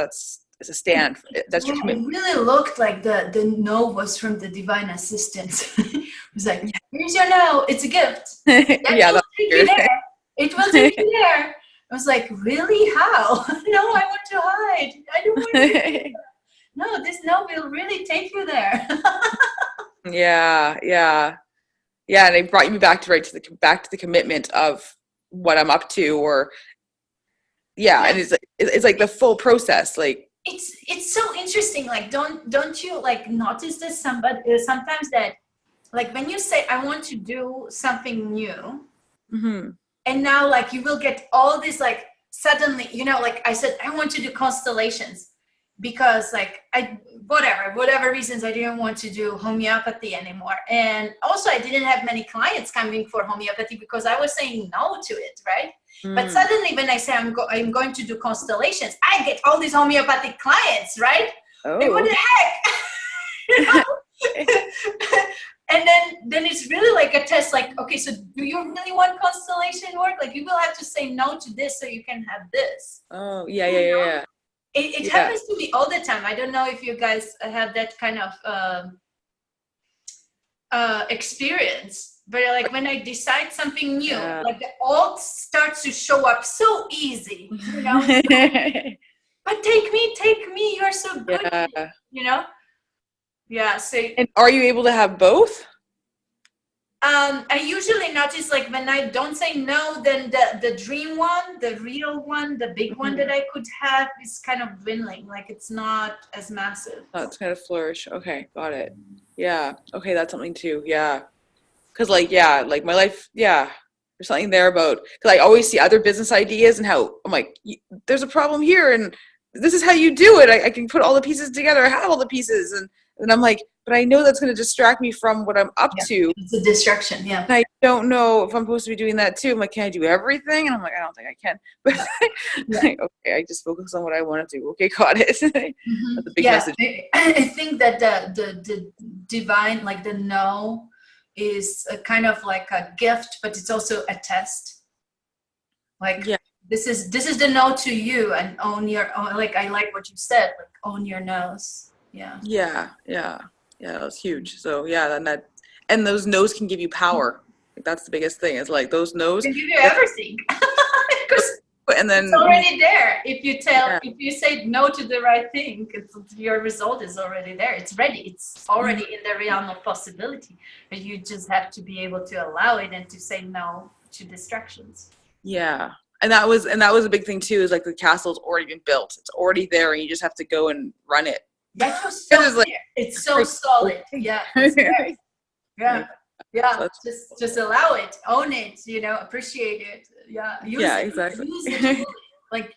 it's a stand. That's your commitment. It really looked like the no was from the divine assistant. It was like, here's your no, it's a gift. It will take you there. I was like, really? How? No, I want to hide. I don't want to be there. No, this no will really take you there. Yeah. And it brought me back to the commitment of what I'm up to, or and it's like the full process. Like it's so interesting. Like don't you like notice this sometimes that like when you say I want to do something new, and now like you will get all this like suddenly, you know, like I said I want to do constellations because like whatever reasons I didn't want to do homeopathy anymore, and also I didn't have many clients coming for homeopathy because I was saying no to it, right? But suddenly when I say I'm going to do constellations, I get all these homeopathic clients, right? Like, what the heck? You know? And then it's really like a test, like, okay, so do you really want constellation work? Like you will have to say no to this so you can have this. Oh, yeah. It Yeah. happens to me all the time. I don't know if you guys have that kind of experience, but like when I decide something new, Yeah. like the old starts to show up so easy, you know. But take me, you're so good, Yeah. you know. Yeah. So And are you able to have both? I usually notice like when I don't say no, then the dream one, the real one, the big one that I could have is kind of dwindling. Like it's not as massive. Oh, it's kind of flourish. Okay, got it. Yeah. Okay, that's something too. Yeah. Cause like, yeah, like my life, yeah, there's something there about, cause I always see other business ideas and how I'm like, there's a problem here and this is how you do it. I can put all the pieces together. I have all the pieces. And I'm like, but I know that's going to distract me from what I'm up to. It's a distraction. Yeah. And I don't know if I'm supposed to be doing that too. I'm like, can I do everything? And I'm like, I don't think I can. But like, okay, I just focus on what I want to do. Okay, got it. That's a big message. I think that the divine, like the no, is a kind of like a gift, but it's also a test. Like this is the no to you, and own your own. Like I like what you said, like own your no's. Yeah. Yeah, that's huge. So yeah, and those no's can give you power. Like, that's the biggest thing. Is like those no's Can give you everything. and then it's already there. If you say no to the right thing, your result is already there. It's ready. It's already in the realm of possibility. But you just have to be able to allow it and to say no to distractions. Yeah. And that was a big thing too, is like the castle's already been built. It's already there and you just have to go and run it. That's so like, it's so solid. Yeah. It's there. Yeah. Yeah. Just allow it, own it, appreciate it. Yeah. Use exactly. Use it fully. Like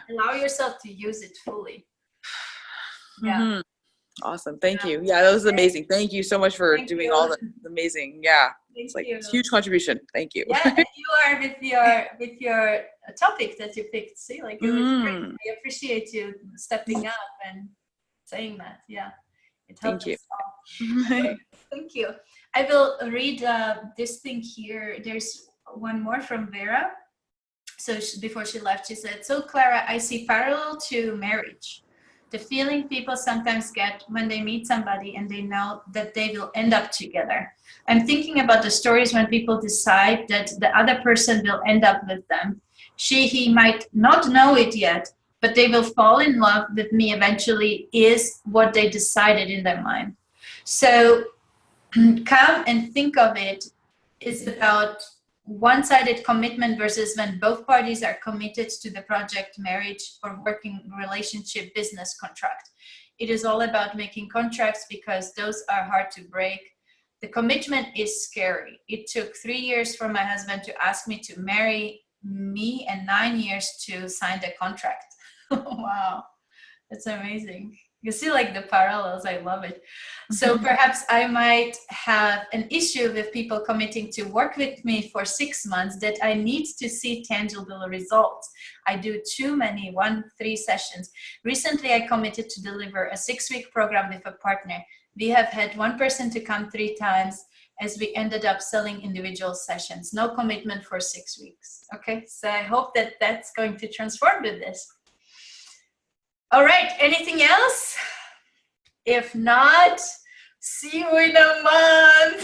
allow yourself to use it fully. Yeah. Mm-hmm. Awesome. Thank you. Yeah, that was amazing. Thank you so much for doing all the amazing. Yeah. It's like a huge contribution. Thank you. Yeah, and you are with your topic that you picked. See, like it was great. I appreciate you stepping up and saying that. Yeah. It helped us all. Thank you. I will read this thing here. There's one more from Vera. So before she left, she said, "So Clara, I see parallel to marriage. The feeling people sometimes get when they meet somebody and they know that they will end up together. I'm thinking about the stories when people decide that the other person will end up with them. He might not know it yet, but they will fall in love with me eventually is what they decided in their mind. So come and think of it is about one-sided commitment versus when both parties are committed to the project, marriage, or working relationship, business contract. It is all about making contracts because those are hard to break. The commitment is scary. It took 3 years for my husband to ask me to marry me and 9 years to sign the contract." Wow, that's amazing. You see like the parallels, I love it. So perhaps I might have an issue with people committing to work with me for 6 months that I need to see tangible results. I do too many 1-3 sessions. Recently, I committed to deliver a 6-week program with a partner. We have had one person to come 3 times as we ended up selling individual sessions. No commitment for 6 weeks. Okay, so I hope that that's going to transform with this. All right, anything else? If not, see you in a month.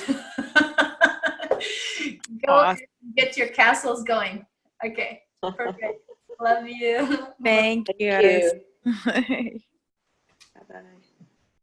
Go get your castles going. Okay, perfect. Love you. Thank you. Thank you.